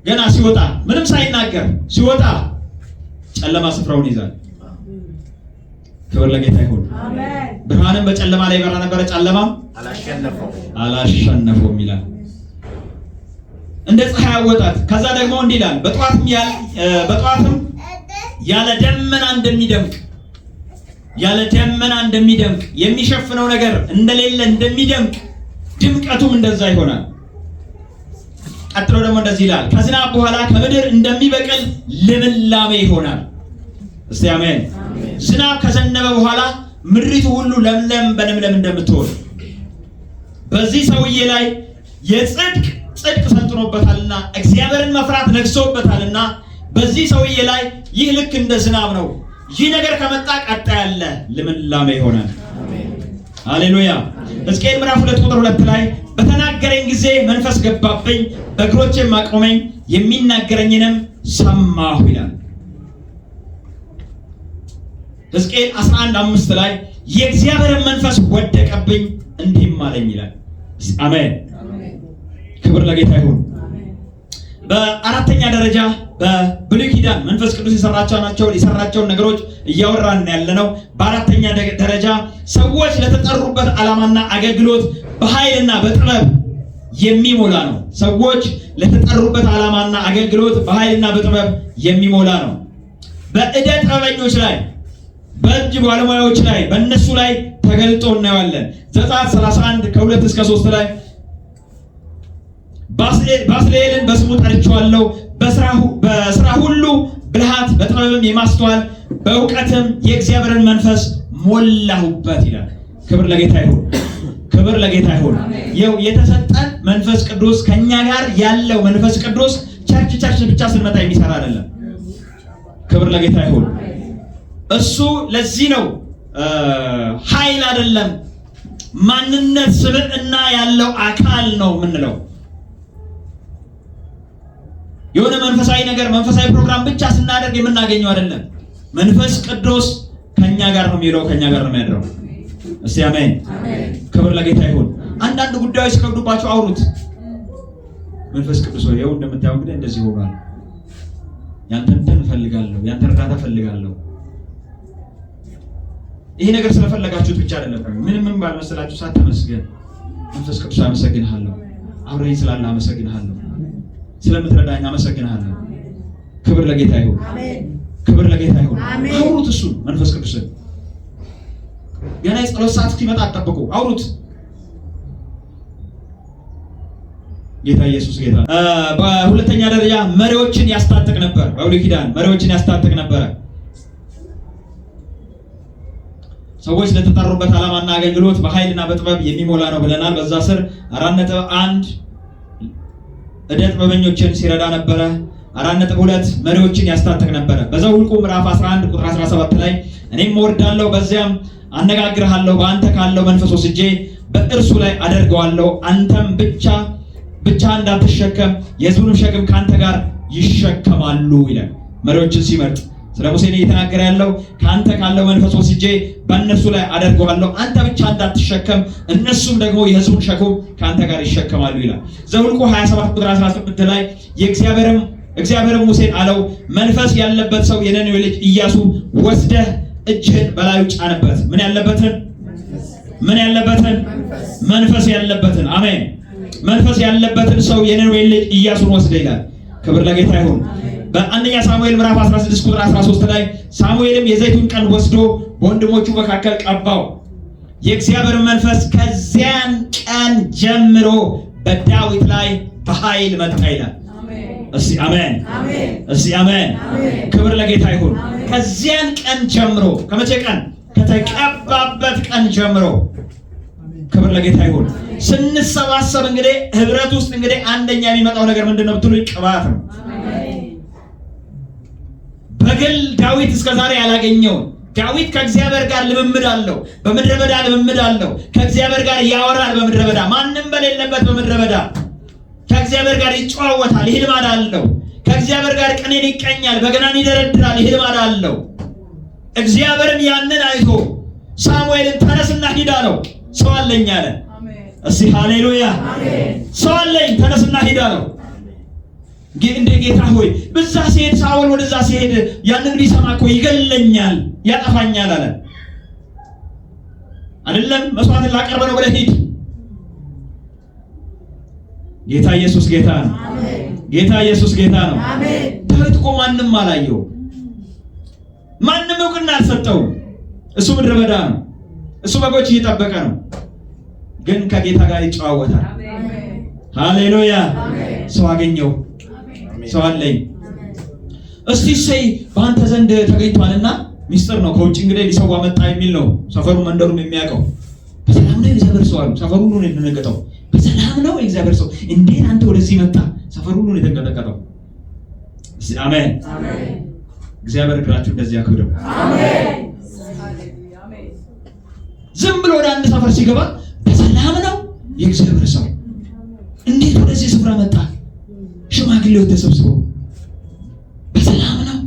ገና ሲወጣ ምንም ሳይናገር ሲወጣ ጨለማ ስፍራውን ይዛል። ክብር ለጌታ ይሁን። ብርሃንም በጨለማ ላይ በራ ነበረ፣ ጨለማም አላሸነፈውም ይላል። እንደ ፀሐይ አወጣት። ከዛ ደግሞ እንዲህ ይላል በጠዋትም ያለ ደመና እንደሚደምቅ የሚሸፍነው ነገር እንደሌለ እንደሚደምቅ ድምቀቱም እንደዛ ይሆናል። ቀጥሎ ደግሞ እንደዚህ ይላል ከዝናብ በኋላ ከምድር እንደሚበቅል ልምላሜ ይሆናል። እስቲ አሜን። ዝናብ ከዘነበ በኋላ ምድሪቱ ሁሉ ለምለም በለምለም እንደምትሆን በዚህ ሰውዬ ላይ የጽድቅ ሰልጥኖበታልና እግዚአብሔርን መፍራት ነግሶበታልና በዚህ ሰውዬ ላይ ይህ ልክ እንደ ዝናብ ነው። ይህ ነገር ከመጣ ቀጣ ያለ ልምላሜ ይሆናል። ሃሌሉያ። ሕዝቅኤል ምዕራፍ 2 ቁጥር 2 ላይ በተናገረኝ ጊዜ መንፈስ ገባብኝ፣ በእግሮቼም አቆመኝ፣ የሚናገረኝንም ሰማሁ ይላል። ሕዝቅኤል 11:5 ላይ የእግዚአብሔር መንፈስ ወደቀብኝ እንዲህም አለኝ ይላል። አሜን። ክብር ለጌታ ይሁን። በአራተኛ ደረጃ በብሉይ ኪዳን መንፈስ ቅዱስ የሰራቸውን ነገሮች እያወራን ያለነው። በአራተኛ ደረጃ ሰዎች ለተጠሩበት ዓላማና አገልግሎት በኃይልና በጥበብ የሚሞላ ነው። ሰዎች ለተጠሩበት ዓላማና አገልግሎት በኃይልና በጥበብ የሚሞላ ነው። በእደ ጥበበኞች ላይ በእጅ ባለሙያዎች ላይ በእነሱ ላይ ተገልጦ እናየዋለን። ዘጸአት 31 ከ2 እስከ 3 ላይ ባስልኤልን በስሙ ጠርቼዋለሁ፣ በስራ ሁሉ ብልሃት፣ በጥበብም የማስተዋል በእውቀትም የእግዚአብሔርን መንፈስ ሞላሁበት ይላል። ክብር ለጌታ ይሁን። ክብር ለጌታ ይሁን። ይኸው የተሰጠን መንፈስ ቅዱስ ከኛ ጋር ያለው መንፈስ ቅዱስ ቸርች ብቻ ስንመጣ የሚሰራ አይደለም። ክብር ለጌታ ይሁን። እሱ ለዚህ ነው ኃይል አይደለም፣ ማንነት ስብዕና ያለው አካል ነው የምንለው። የሆነ መንፈሳዊ ነገር መንፈሳዊ ፕሮግራም ብቻ ስናደርግ የምናገኘው አይደለም። መንፈስ ቅዱስ ከኛ ጋር ነው የሚለው፣ ከኛ ጋር ነው የሚያድረው። እስቲ አሜን። ክብር ለጌታ ይሁን። አንዳንድ ጉዳዮች ከብዱባቸው አውሩት። መንፈስ ቅዱስ ሆይ ይኸው እንደምታየው እንግዲህ እንደዚህ ሆኗል፣ ያንተን እንትን እፈልጋለሁ፣ ያንተን እርዳታ እፈልጋለሁ። ይሄ ነገር ስለፈለጋችሁት ብቻ አይደለም። ምንም ባልመሰላችሁ ሰዓት ተመስገን። መንፈስ ቅዱስ አመሰግንሃለሁ፣ አብረኸኝ ስላለህ አመሰግንሃለሁ፣ ስለምትረዳኝ አመሰግንሃለሁ። ክብር ለጌታ ይሁን። ክብር ለጌታ ይሁን። አውሩት እሱ መንፈስ ቅዱስን። ገና የጸሎት ሰዓት እስኪመጣ አትጠብቁ፣ አውሩት። ጌታ ኢየሱስ ጌታ። በሁለተኛ ደረጃ መሪዎችን ያስታጥቅ ነበር። በብሉይ ኪዳን መሪዎችን ያስታጥቅ ነበር። ሰዎች ለተጠሩበት ዓላማና አገልግሎት በኃይልና በጥበብ የሚሞላ ነው ብለናል። በዛ ስር 4.1 እደ ጥበበኞችን ሲረዳ ነበረ። 4.2 መሪዎችን ያስታጥቅ ነበረ። በዘኍልቍ ምዕራፍ 11 ቁጥር 17 ላይ እኔም እወርዳለሁ፣ በዚያም አነጋግርሃለሁ፣ በአንተ ካለው መንፈስ ወስጄ በእርሱ ላይ አደርገዋለሁ፣ አንተም ብቻ እንዳትሸከም የሕዝቡንም ሸክም ከአንተ ጋር ይሸከማሉ ይላል። መሪዎችን ሲመርጥ ስለ ሙሴ ነው እየተናገረ ያለው። ካንተ ካለው መንፈስ ወስጄ በእነሱ ላይ አደርገዋለሁ፣ አንተ ብቻ እንዳትሸከም እነሱም ደግሞ የሕዝቡን ሸክም ካንተ ጋር ይሸከማሉ ይላል። ዘኍልቍ 27 ቁጥር 18 ላይ እግዚአብሔርም ሙሴን አለው፣ መንፈስ ያለበት ሰው የነነዌ ልጅ ኢያሱ ወስደህ እጅህን በላዩ ጫንበት። ምን ያለበትን? መንፈስ ያለበትን። አሜን። መንፈስ ያለበትን ሰው የነነዌ ልጅ ኢያሱን ወስደህ ይላል። ክብር ለጌታ ይሁን። በአንደኛ ሳሙኤል ምዕራፍ 16 ቁጥር 13 ላይ ሳሙኤልም የዘይቱን ቀንድ ወስዶ በወንድሞቹ መካከል ቀባው፣ የእግዚአብሔር መንፈስ ከዚያን ቀን ጀምሮ በዳዊት ላይ በኃይል መጣ ይላል። እስቲ አሜን፣ እስቲ አሜን። ክብር ለጌታ ይሁን። ከዚያን ቀን ጀምሮ፣ ከመቼ ቀን? ከተቀባበት ቀን ጀምሮ። ክብር ለጌታ ይሁን። ስንሰባሰብ እንግዲህ ህብረት ውስጥ እንግዲህ አንደኛ የሚመጣው ነገር ምንድነው ብትሉ ቅባት ነው። በግል ዳዊት እስከዛሬ ያላገኘው ዳዊት ከእግዚአብሔር ጋር ልምምድ አለው። በምድረ በዳ ልምምድ አለው። ከእግዚአብሔር ጋር ያወራል። በምድረ በዳ ማንም በሌለበት በምድረ በዳ ከእግዚአብሔር ጋር ይጨዋወታል። ይህ ልማድ አለው። ከእግዚአብሔር ጋር ቅኔን ይቀኛል፣ በገናን ይደረድራል። ይህ ልማድ አለው። እግዚአብሔርን ያንን አይቶ ሳሙኤልን ተነስና ሂድ አለው። ሰው አለኝ አለ። እስቲ ሃሌሉያ! ሰው አለኝ ተነስና ሂድ አለው። እንደ ጌታ ሆይ በዛ ሲሄድ ሳውል ወደዛ ሲሄድ ያንን ቢሰማ እኮ ይገለኛል፣ ያጠፋኛል አለ። አይደለም መስዋዕትን ላቀርብ ነው ብለህ ሂድ። ጌታ ኢየሱስ ጌታ ነው። ጌታ ኢየሱስ ጌታ ነው። ዳዊት እኮ ማንም አላየው፣ ማንም እውቅና አልሰጠውም። እሱ ምድረ በዳ ነው። እሱ በጎች እየጠበቀ ነው። ግን ከጌታ ጋር ይጨዋወታል። ሃሌሉያ! ሰው አገኘው፣ ሰው አለኝ። እስቲ ሰይ በአንተ ዘንድ ተገኝቷልና ሚስጥር ነው። ከውጭ እንግዲህ ሊሰዋ መጣ የሚል ነው ሰፈሩ መንደሩም የሚያውቀው። በሰላም ነው የእግዚአብሔር ሰው አሉ። ሰፈሩ ሁሉ ነው የተነገጠው። በሰላም ነው የእግዚአብሔር ሰው። እንዴት አንተ ወደዚህ መጣ? ሰፈሩ ሁሉ ነው የተንቀጠቀጠው። አሜን። እግዚአብሔር እግራችሁ እንደዚህ ያክብደው። አሜን። ዝም ብሎ ወደ አንድ ሰፈር ሲገባ በሰላም ነው የእግዚአብሔር ሰው። እንዴት ወደዚህ ስፍራ መጣ? ሽማግሌዎች ተሰብስበው በሰላም ነው።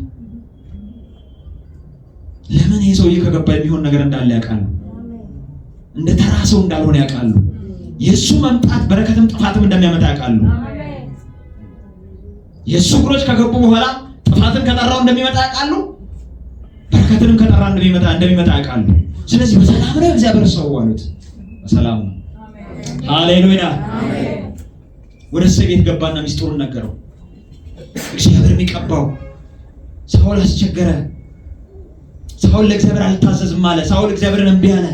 ለምን ይሄ ሰውዬ ከገባ የሚሆን ነገር እንዳለ ያውቃሉ። እንደ ተራ ሰው እንዳልሆነ ያውቃሉ። የእሱ መምጣት በረከትም ጥፋትም እንደሚያመጣ ያውቃሉ። የእሱ እግሮች ከገቡ በኋላ ጥፋትን ከጠራው እንደሚመጣ ያውቃሉ። በረከትንም ከጠራ እንደሚመጣ ያውቃሉ። ስለዚህ በሰላም ነው እግዚአብሔር ሰው አሉት። በሰላም ነው። ሃሌሉያ! ወደ እሱ ቤት ገባና ሚስጥሩን ነገረው። እግዚአብሔር የሚቀባው ሳውል አስቸገረ። ሳውል ለእግዚአብሔር አልታዘዝም አለ። ሳውል እግዚአብሔርን እምቢ አለ።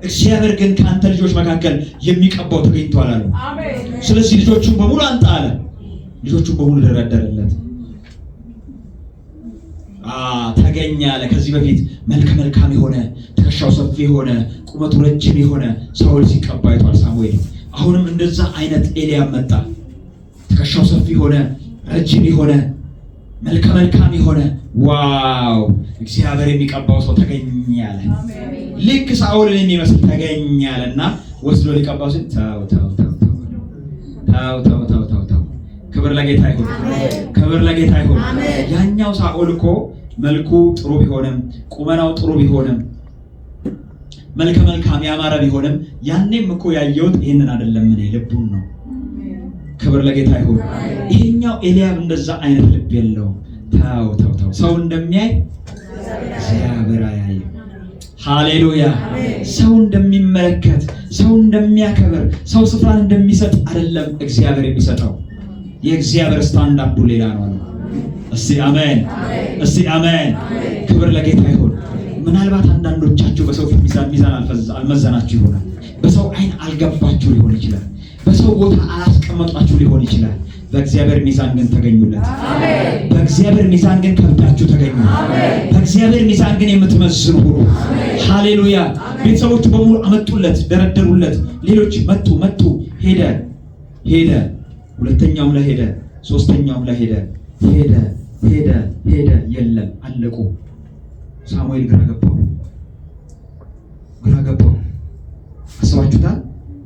እግዚአብሔር ግን ከአንተ ልጆች መካከል የሚቀባው ተገኝቷል አለ። ስለዚህ ልጆቹን በሙሉ አንጣ አለ። ልጆቹን በሙሉ ደረደረለት። ተገኘ አለ። ከዚህ በፊት መልከ መልካም የሆነ ትከሻው ሰፊ የሆነ ቁመቱ ረጅም የሆነ ሳውል ሲቀባ አይቷል ሳሙኤል። አሁንም እንደዛ አይነት ኤልያብ መጣ። ትከሻው ሰፊ የሆነ ረጅም የሆነ መልከ መልካም የሆነ ዋው! እግዚአብሔር የሚቀባው ሰው ተገኘ አለ። ልክ ሳውልን የሚመስል ተገኘ አለና ወስዶ ሊቀባው ሲል ተው። ክብር ለጌታ ይሁን። ክብር ለጌታ ይሁን። ያኛው ሳኦል እኮ መልኩ ጥሩ ቢሆንም ቁመናው ጥሩ ቢሆንም መልከ መልካም ያማረ ቢሆንም ያኔም እኮ ያየሁት ይሄንን አይደለም፣ ምን ልቡን ነው። ክብር ለጌታ ይሁን። ይሄኛው ኤልያብ እንደዛ አይነት ልብ የለውም። ተው ሰው እንደሚያይ እግዚአብሔር ያያል። ሃሌሉያ! ሰው እንደሚመለከት ሰው እንደሚያከብር ሰው ስፍራን እንደሚሰጥ አይደለም እግዚአብሔር የሚሰጠው። የእግዚአብሔር ስታንዳርዱ ሌላ ነው። እስቲ አሜን፣ እስቲ አሜን። ክብር ለጌታ ይሁን። ምናልባት አንዳንዶቻችሁ በሰው ፊት ሚዛን አልመዘናችሁ ይሆናል። በሰው አይን አልገባችሁ ሊሆን ይችላል። በሰው ቦታ አላስቀመጣችሁ ሊሆን ይችላል። በእግዚአብሔር ሚዛን ግን ተገኙለት። አሜን። በእግዚአብሔር ሚዛን ግን ከብዳችሁ ተገኙ። አሜን። በእግዚአብሔር ሚዛን ግን የምትመዝኑ ሁሉ። ሃሌሉያ! ቤተሰቦቹ በሙሉ አመጡለት፣ ደረደሩለት። ሌሎች መጡ። ሄደ። ሁለተኛውም ላይ ሄደ፣ ሶስተኛውም ላይ ሄደ። የለም፣ አለቁ። ሳሙኤል ግራ ገባው። አስባችሁታል?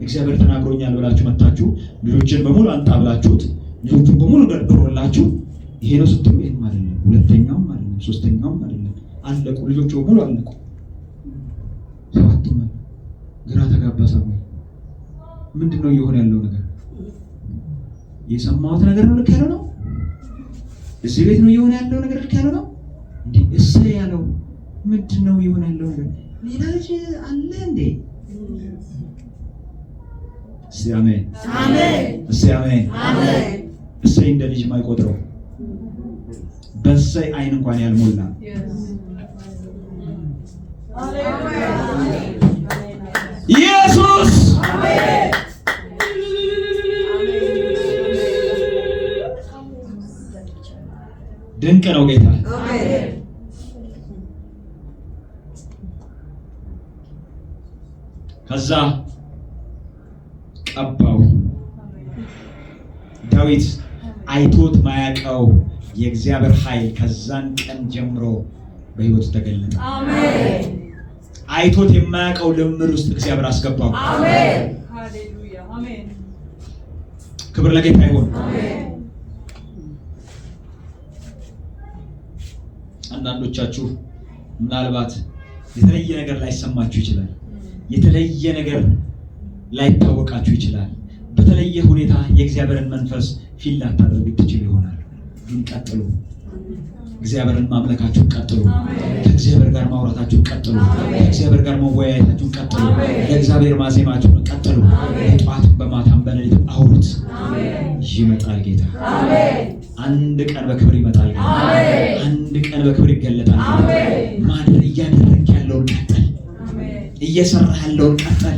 እግዚአብሔር ተናግሮኛል ብላችሁ መጣችሁ፣ ልጆችን በሙሉ አንጣ ብላችሁት፣ ልጆቹን በሙሉ ደርድሮላችሁ ይሄ ነው ስትሉ ይሄን ማለት ነው። ሁለተኛውም ማለት ነው፣ ሶስተኛውም አይደለም። አለቁ፣ ልጆቹ በሙሉ አለቁ። ሰባቱም ግራ ተጋባ። ሰማይ ምንድነው እየሆነ ያለው ነገር? የሰማሁት ነገር ነው ልክ ያለው ነው? እዚህ ቤት ነው እየሆነ ያለው ነገር ልክ ያለው ነው እንዴ? እሰይ ያለው ምንድነው እየሆነ ያለው ነገር? ሌላ ልጅ አለ እንዴ? እሰይ አሜን፣ አሜን፣ እሰይ አሜን፣ አሜን። እሰይ እንደ ልጅ የማይቆጥረው በእሰይ አይን እንኳን ያልሞላ ኢየሱስ ድንቅ ነው ጌታ። ከዛ ቀባው። ዳዊት አይቶት ማያውቀው የእግዚአብሔር ኃይል ከዛን ቀን ጀምሮ በሕይወቱ ተገለጠ። አሜን። አይቶት የማያውቀው ልምምድ ውስጥ እግዚአብሔር አስገባው። አሜን። ሃሌሉያ አሜን። ክብር ለጌታ ይሁን። አሜን። አንዳንዶቻችሁ ምናልባት የተለየ ነገር ላይሰማችሁ ይችላል። የተለየ ነገር ላይታወቃችሁ ይችላል። በተለየ ሁኔታ የእግዚአብሔርን መንፈስ ፊል ላታደርጉ ትችሉ ይሆናል። ግን ቀጥሉ። እግዚአብሔርን ማምለካችሁን ቀጥሉ። ከእግዚአብሔር ጋር ማውራታችሁን ቀጥሉ። ከእግዚአብሔር ጋር መወያየታችሁን ቀጥሉ። ለእግዚአብሔር ማዜማችሁን ቀጥሉ። በጠዋትም በማታም በሌሊትም አውሩት። ይመጣል ጌታ። አንድ ቀን በክብር ይመጣል ጌታ። አንድ ቀን በክብር ይገለጣል ጌታ። ማድረግ እያደረግ ያለውን ቀጥል። እየሰራ ያለውን ቀጥል።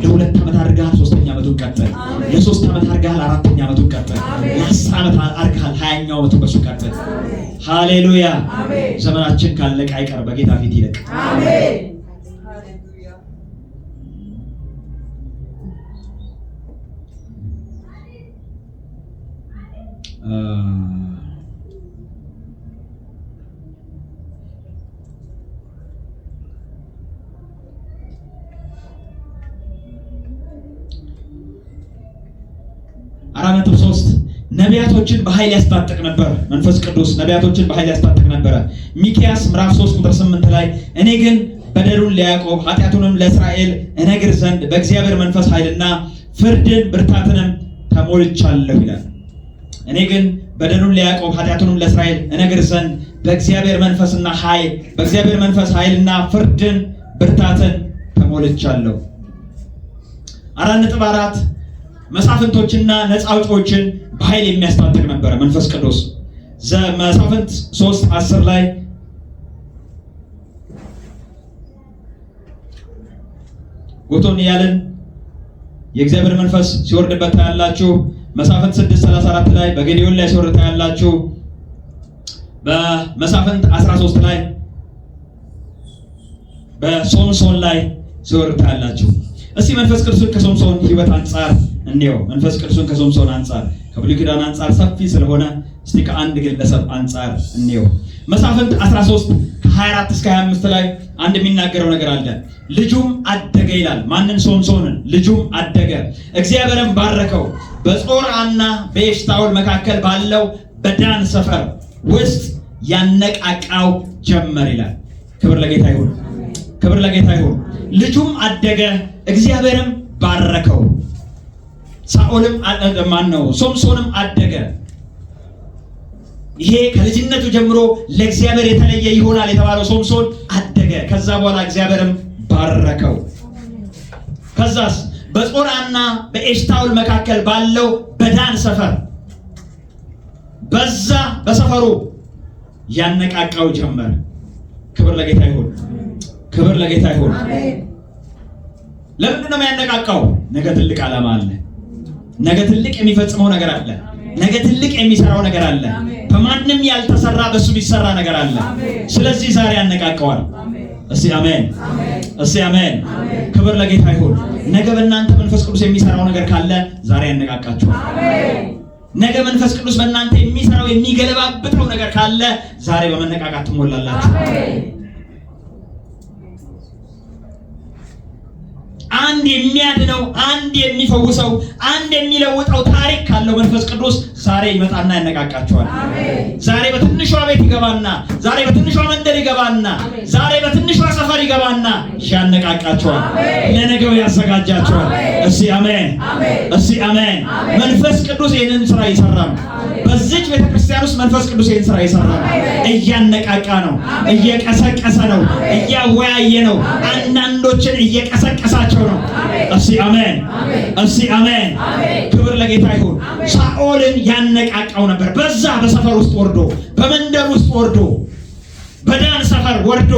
ለ2 ዓመት አድርገሃል፣ 3ኛ ዓመቱን ቀጥል። ለ3 ዓመት አድርገሃል፣ 4ኛ ዓመቱን ቀጥል። ለ10 ዓመት አድርገሃል፣ 20ኛው ዓመቱን በሱ ቀጥል። ሃሌሉያ። ዘመናችን ካለቀ አይቀር በጌታ ፊት ይለቅ። አሜን። ሃሌሉያ። አራነጥብ 3 ነቢያቶችን በኃይል ያስታጥቅ ነበር። መንፈስ ቅዱስ ነቢያቶችን በኃይል ያስታጥቅ ነበር። ሚክያስ ምዕራፍ 3 ቁጥር 8 ላይ እኔ ግን በደሉን ለያዕቆብ ኃጢአቱንም ለእስራኤል እነግር ዘንድ በእግዚአብሔር መንፈስ ኃይልና ፍርድን ብርታትንም ተሞልቻለሁ ይላል። እኔ ግን በደሉን ለያዕቆብ ኃጢአቱንም ለእስራኤል እነግር ዘንድ በእግዚአብሔር መንፈስ ኃይልና ፍርድን ብርታትን ተሞልቻለሁ። 4.4 መሳፍንቶችና ነፃ አውጪዎችን በኃይል የሚያስታጥቅ ነበረ መንፈስ ቅዱስ። መሳፍንት 3:10 ላይ ጎቶንያልን የእግዚአብሔር መንፈስ ሲወርድበት ታያላችሁ። መሳፍንት 6:34 ላይ በጌዲዮን ላይ ሲወርድ ታያላችሁ። በመሳፍንት 13 ላይ በሶምሶን ላይ ሲወርድ ታያላችሁ። እስቲ መንፈስ ቅዱስን ከሶምሶን ሕይወት አንጻር እንየው። መንፈስ ቅዱስን ከሶምሶን አንጻር ከብሉይ ኪዳን አንጻር ሰፊ ስለሆነ እስቲ ከአንድ ግለሰብ አንጻር እንየው። መሳፍንት 13 ከ24 እስከ 25 ላይ አንድ የሚናገረው ነገር አለ። ልጁም አደገ ይላል። ማንን? ሶምሶንን። ልጁም አደገ፣ እግዚአብሔርን ባረከው፣ በጾርዓና በኤሽታኦል መካከል ባለው በዳን ሰፈር ውስጥ ያነቃቃው ጀመር ይላል። ክብር ለጌታ ይሁን። ክብር ለጌታ ይሁን። ልጁም አደገ፣ እግዚአብሔርም ባረከው። ሳኦልም ሶምሶንም አደገ። ይሄ ከልጅነቱ ጀምሮ ለእግዚአብሔር የተለየ ይሆናል የተባለው ሶምሶን አደገ። ከዛ በኋላ እግዚአብሔርም ባረከው። ከዛስ በጾርዓና በኤሽታኦል መካከል ባለው በዳን ሰፈር በዛ በሰፈሩ ያነቃቃው ጀመር። ክብር ለጌታ ይሁን። ክብር ለጌታ ይሁን። ለምንድን ነው የሚያነቃቃው? ነገ ትልቅ ዓላማ አለ። ነገ ትልቅ የሚፈጽመው ነገር አለ። ነገ ትልቅ የሚሰራው ነገር አለ። በማንም ያልተሰራ በሱ የሚሰራ ነገር አለ። ስለዚህ ዛሬ ያነቃቀዋል። እስቲ አሜን፣ እስቲ አሜን። ክብር ለጌታ ይሁን። ነገ በእናንተ መንፈስ ቅዱስ የሚሰራው ነገር ካለ ዛሬ ያነቃቃችኋል። ነገ መንፈስ ቅዱስ በእናንተ የሚሰራው የሚገለባብጠው ነገር ካለ ዛሬ በመነቃቃት ትሞላላችሁ። አንድ የሚያድነው፣ አንድ የሚፈውሰው፣ አንድ የሚለውጠው ታሪክ ካለው መንፈስ ቅዱስ ዛሬ ይመጣና ያነቃቃቸዋል። ዛሬ በትንሿ ቤት ይገባና፣ ዛሬ በትንሿ መንደር ይገባና፣ ዛሬ በትንሿ ሰፈር ይገባና ያነቃቃቸዋል። ለነገው ያዘጋጃቸዋል። እስቲ አሜን፣ እስቲ አሜን። መንፈስ ቅዱስ ይህንን ስራ ይሰራ ነው። በዚች ቤተክርስቲያን ውስጥ መንፈስ ቅዱስ ይህን ስራ ይሰራ ነው። እያነቃቃ ነው፣ እየቀሰቀሰ ነው፣ እያወያየ ነው፣ አንዳንዶችን እየቀሰቀሳቸው ነው። እስቲ አሜን፣ እስቲ አሜን። ክብር ለጌታ ይሁን። ሳኦልን ያነቃቃው ነበር። በዛ በሰፈር ውስጥ ወርዶ፣ በመንደር ውስጥ ወርዶ፣ በዳን ሰፈር ወርዶ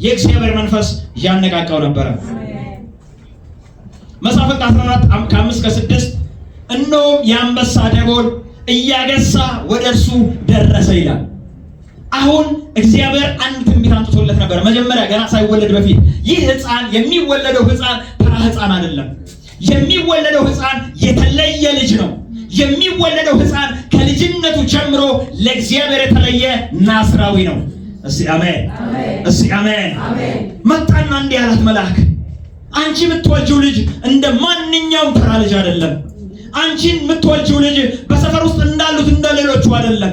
የእግዚአብሔር መንፈስ ያነቃቃው ነበር። መሳፍንት 14 5-6 እነሆም የአንበሳ ደቦል እያገሳ ወደ እርሱ ደረሰ ይላል። አሁን እግዚአብሔር አንድ ትንቢት አምጥቶለት ነበር። መጀመሪያ ገና ሳይወለድ በፊት ይህ ሕፃን የሚወለደው ሕፃን ተራ ሕፃን አይደለም። የሚወለደው ሕፃን የተለየ ልጅ ነው። የሚወለደው ሕፃን ከልጅነቱ ጀምሮ ለእግዚአብሔር የተለየ ናዝራዊ ነው። እስቲ አሜን፣ እስቲ አሜን። መጣና እንዲህ ያላት መልአክ፣ አንቺ የምትወልጂው ልጅ እንደ ማንኛውም ተራ ልጅ አይደለም። አንቺን የምትወልጂው ልጅ በሰፈር ውስጥ እንዳሉት እንደሌሎቹ አይደለም።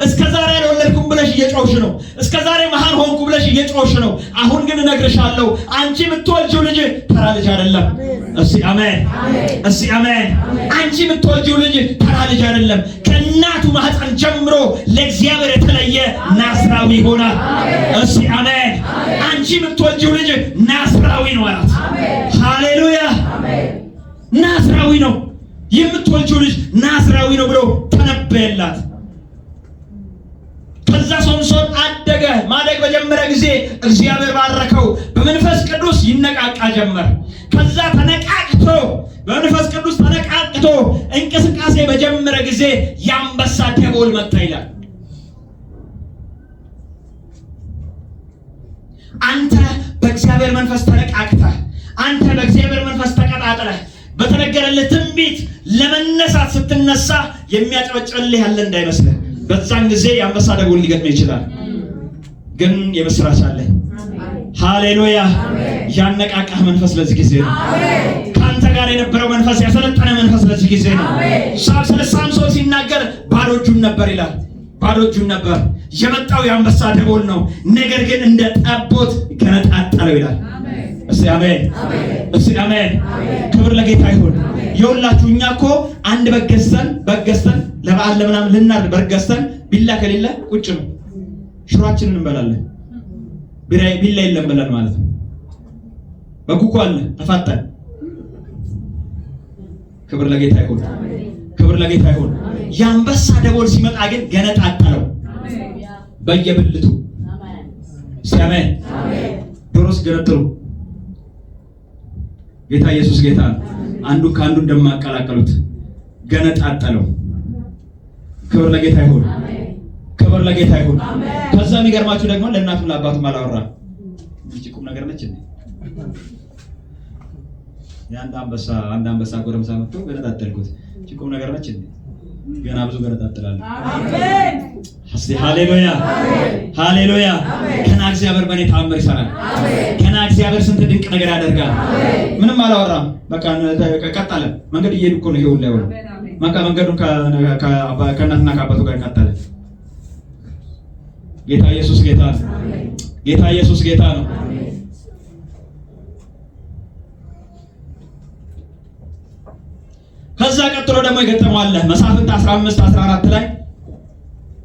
እስከዛሬ አልወለድኩም ብለሽ እየጮህሽ ነው። እስከዛሬ መሃን ሆንኩ ብለሽ እየጮህሽ ነው። አሁን ግን እነግርሻለሁ፣ አንቺ የምትወልጂው ልጅ ተራ ልጅ አይደለም። እስቲ አሜን፣ እስቲ አሜን። አንቺ የምትወልጂው ልጅ ተራ ልጅ አይደለም። ከእናቱ ማህፀን ጀምሮ ለእግዚአብሔር የተለየ ናዝራዊ ይሆናል። እስቲ አሜን። አንቺ የምትወልጂው ልጅ ናዝራዊ ነው አላት። ሃሌሉያ! ናዝራዊ ነው የምትወልጂው ልጅ ናዝራዊ ነው ብሎ ተነበየላት። ከዛ ሶምሶን አደገ። ማደግ በጀመረ ጊዜ እግዚአብሔር ባረከው። በመንፈስ ቅዱስ ይነቃቃ ጀመር። ከዛ ተነቃቅቶ በመንፈስ ቅዱስ ተነቃቅቶ እንቅስቃሴ በጀመረ ጊዜ የአንበሳ ደቦል መጣ ይላል። አንተ በእግዚአብሔር መንፈስ ተነቃቅተህ፣ አንተ በእግዚአብሔር መንፈስ ተቀጣጥለህ በተነገረልህ ትንቢት ለመነሳት ስትነሳ የሚያጨበጭብልህ ያለ እንዳይመስልህ። በዛን ጊዜ የአንበሳ ደቦል ሊገጥም ይችላል። ግን የምስራች አለ። ሃሌሉያ! ያነቃቃህ መንፈስ ለዚህ ጊዜ ነው። ከአንተ ጋር የነበረው መንፈስ፣ ያሰለጠነ መንፈስ ለዚህ ጊዜ ነው። ስለ ሳምሶን ሲናገር ባዶ እጁን ነበር ይላል። ባዶ እጁን ነበር። የመጣው የአንበሳ ደቦል ነው። ነገር ግን እንደ ጠቦት ገነጣጠለው ይላል። እስቲ አሜን፣ እስቲ አሜን። ክብር ለጌታ ይሁን። የሁላችሁ እኛ እኮ አንድ በገዝተን ለበዓል ለምናምን ልናርድ በገዝተን ቢላ ከሌለ ቁጭ ነው። ሽሯችንን እንበላለን። ቢላ የለም ብለን ማለት ነው። በጉኮ አለ ተፋጠን። ክብር ለጌታ ይሁን፣ ክብር ለጌታ ይሁን። የአንበሳ ደቦል ሲመጣ ግን ገነጣጠለው በየብልቱ። እስቲ አሜን። ዶሮስ ገነጥሉ ጌታ ኢየሱስ ጌታ አንዱ ከአንዱ እንደማቀላቀሉት ገነጣጠለው። ክብር ለጌታ ይሁን፣ ክብር ለጌታ ይሁን። ከዛ የሚገርማችሁ ደግሞ ለእናቱም ለአባቱም አላወራ። እቺ ቁም ነገር ነች እንዴ? አንድ አንበሳ ጎረምሳ መጥቶ ገነጣጠልኩት። እቺ ቁም ነገር ነች እንዴ? ገና ብዙ ገነጣጥላለሁ። አሜን። እስቲ ሃሌሉያ፣ ሃሌሉያ። ገና እግዚአብሔር በእኔ ተአምር ይሰራል። ገና እግዚአብሔር ስንት ድንቅ ነገር ያደርጋል። ምንም አላወራም። በቃ ቀጠለ። መንገድ እየሄዱ እኮ ነው። ይሄው ላይ ሆነ በቃ መንገዱን ከእናትና ከአባቱ ጋር ቀጠለ። ጌታ ኢየሱስ ጌታ ነው። ጌታ ኢየሱስ ጌታ ነው። ከዛ ቀጥሎ ደግሞ የገጠመው አለ። መሳፍንት 15-14 ላይ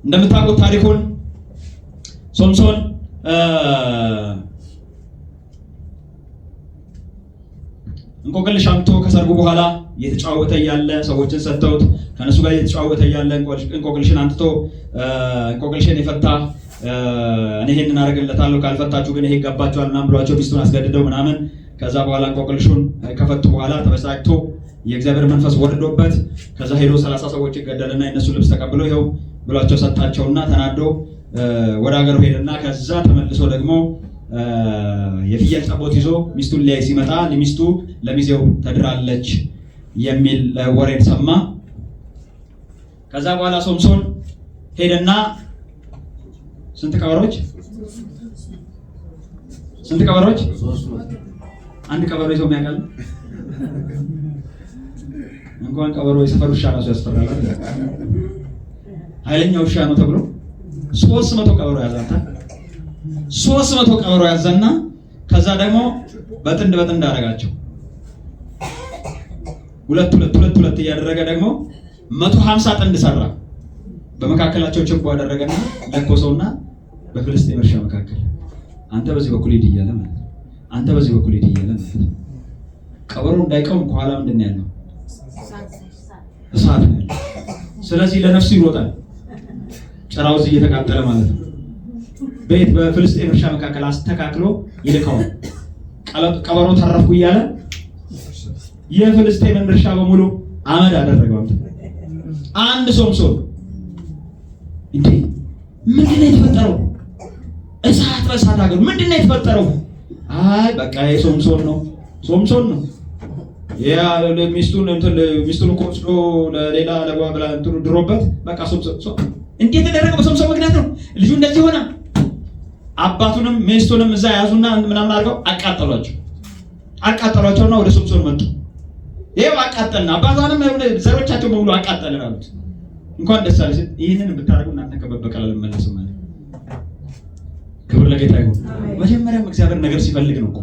እንደምታውቁት ታሪኩን ሶምሶን እንቆቅልሽ አምጥቶ ከሰርጉ በኋላ እየተጫወተ ያለ ሰዎችን ሰጥተውት ከነሱ ጋር እየተጫወተ ያለ እንቆቅልሽን አንጥቶ እንቆቅልሽን የፈታ እኔ ይሄንን አደርግለታለሁ ካልፈታችሁ ግን ይሄ ይገባችኋል ምናምን ብሏቸው ሚስቱን አስገድደው ምናምን። ከዛ በኋላ እንቆቅልሹን ከፈቱ በኋላ ተበሳጭቶ የእግዚአብሔር መንፈስ ወርዶበት ከዛ ሄዶ 30 ሰዎች ገደለና የነሱ ልብስ ተቀብሎ ይኸው ብሏቸው ሰጣቸውና ተናዶ ወደ ሀገሩ ሄደና ከዛ ተመልሶ ደግሞ የፍየል ጠቦት ይዞ ሚስቱን ላይ ሲመጣ ሚስቱ ለሚዜው ተድራለች የሚል ወሬን ሰማ። ከዛ በኋላ ሶምሶን ሄደና ስንት ቀበሮች አንድ ቀበሮ ይዞ የሚያውቃል እንኳን ቀበሮ የሰፈር ውሻ ራሱ ያስፈራል። ኃይለኛ ውሻ ነው ተብሎ 300 ቀበሮ ያዛታ 300 ቀበሮ ያዘና ከዛ ደግሞ በጥንድ አደረጋቸው። ሁለት እያደረገ ደግሞ 150 ጥንድ ሰራ። በመካከላቸው ችቦ አደረገና ለኮሰውና በፍልስጤም እርሻ መካከል አንተ በዚህ በኩል ሂድ እያለ ማለት ነው። አንተ በዚህ በኩል ሂድ እያለ ማለት ነው። ቀበሮ እንዳይቀውም ከኋላ ምንድን ነው ያለው? እሳት ነው ያለው። ስለዚህ ለነፍሱ ይሮጣል። ጭራው እዚህ እየተቃጠለ ማለት ነው። በፍልስጤም እርሻ መካከል አስተካክሎ ይልከዋል። ቀበሮ ተረፍኩ እያለ የፍልስጤምን እርሻ በሙሉ አመድ አደረገው። አንድ ሶምሶን እንዴ ምንድን ነው የተፈጠረው? እሳት በእሳት አገሩ ምንድን ነው የተፈጠረው? አይ በቃ ሶምሶን ነው ያ ሚስቱን እኮ ወስዶ ለሌላ ለጓብላ እንትኑ ድሮበት በቃ ሶምሶን እንዴት ተደረገው? በሶምሶን ምክንያት ነው ልጁ እንደዚህ ሆነ። አባቱንም ሚስቱንም እዛ ያዙና ምናምን አድርገው አቃጠሏቸውና ወደ ሶምሶን መጡ። ይሄው አቃጠልና አባቷንም ዘሮቻቸው በሙሉ አቃጠልን አሉት። እንኳን ደስ አለሽ ይሄንን ብታረጉ እናንተ ከበበቀል አልመለስም ማለት። ክብር ለጌታ ይሁን። መጀመሪያም እግዚአብሔር ነገር ሲፈልግ ነው እኮ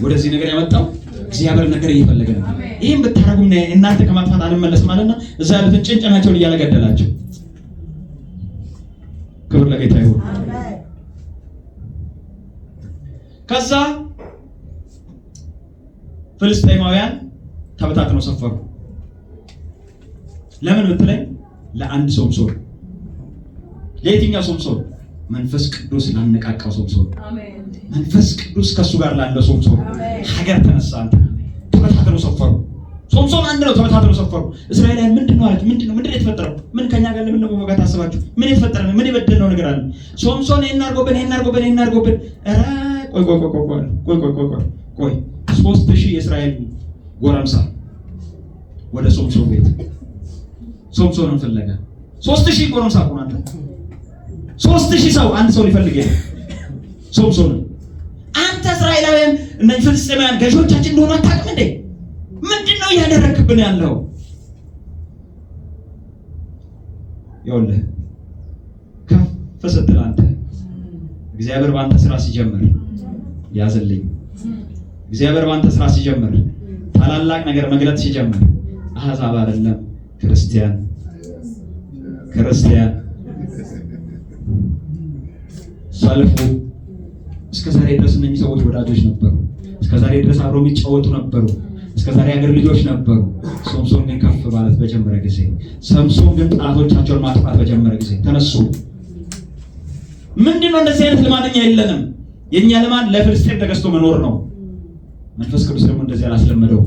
ወደዚህ ነገር ያመጣው። እግዚአብሔር ነገር እየፈለገ ነው። ይሄን ብታረጉ እናንተ ከማጥፋት አልመለስም ማለትና እዛ ያሉትን ጭንጭናቸውን እያለገደላቸው። ክብር ለጌታ ይሁን። ከዛ ፍልስጤማውያን ተበታትነው ሰፈሩ። ለምን ብትለኝ ለአንድ ሶምሶን። ለየትኛው ሶምሶን? መንፈስ ቅዱስ ላነቃቃው ሶምሶን። መንፈስ ቅዱስ ከሱ ጋር ላለ ሶምሶን ሀገር ተነሳ። ተበታትነው ሰፈሩ። ሶምሶን አንድ ነው። ተበታትነው ሰፈሩ። እስራኤላውያን ምንድነው አለች? ምንድነው የተፈጠረው? ምን ከኛ ጋር ለምን ነው ወጋት አስባችሁ? ምን የተፈጠረ ምን የበደልነው ነገር አለ? ሶምሶን ይሄን አድርጎብን ኧረ ቆይ 3000 የእስራኤል ጎረምሳ ወደ ሶምሶን ቤት ሶምሶንን ፍለጋ 3000 ጎረምሳ እኮ ናቸው። 3000 ሰው አንድ ሰው ሊፈልግ ይሄ ሶምሶንን። አንተ እስራኤላውያን እና ፍልስጤማውያን ገዢዎቻችን እንደሆኑ አታውቅም እንዴ? ምንድነው እያደረክብን ያለው? ይኸውልህ ከፍ ስትል አንተ እግዚአብሔር ባንተ ስራ ሲጀምር ያዘልኝ። እግዚአብሔር ባንተ ስራ ሲጀምር ታላላቅ ነገር መግለጥ ሲጀምር አህዛብ አይደለም ክርስቲያን ሰልፉ እስከዛሬ ድረስ እነዚህ ሰዎች ወዳጆች ነበሩ። እስከዛሬ ድረስ አብረው የሚጫወቱ ነበሩ። እስከዛሬ ሀገር ልጆች ነበሩ። ሶምሶን ግን ከፍ ማለት በጀመረ ጊዜ፣ ሰምሶን ግን ጠላቶቻቸውን ማጥፋት በጀመረ ጊዜ ተነሱ። ምንድነው እንደዚህ አይነት ልማድኛ የለንም። የኛ ልማድ ለፍልስጤም ተገዝቶ መኖር ነው። መንፈስ ቅዱስ ደግሞ እንደዚህ አላስለመደው።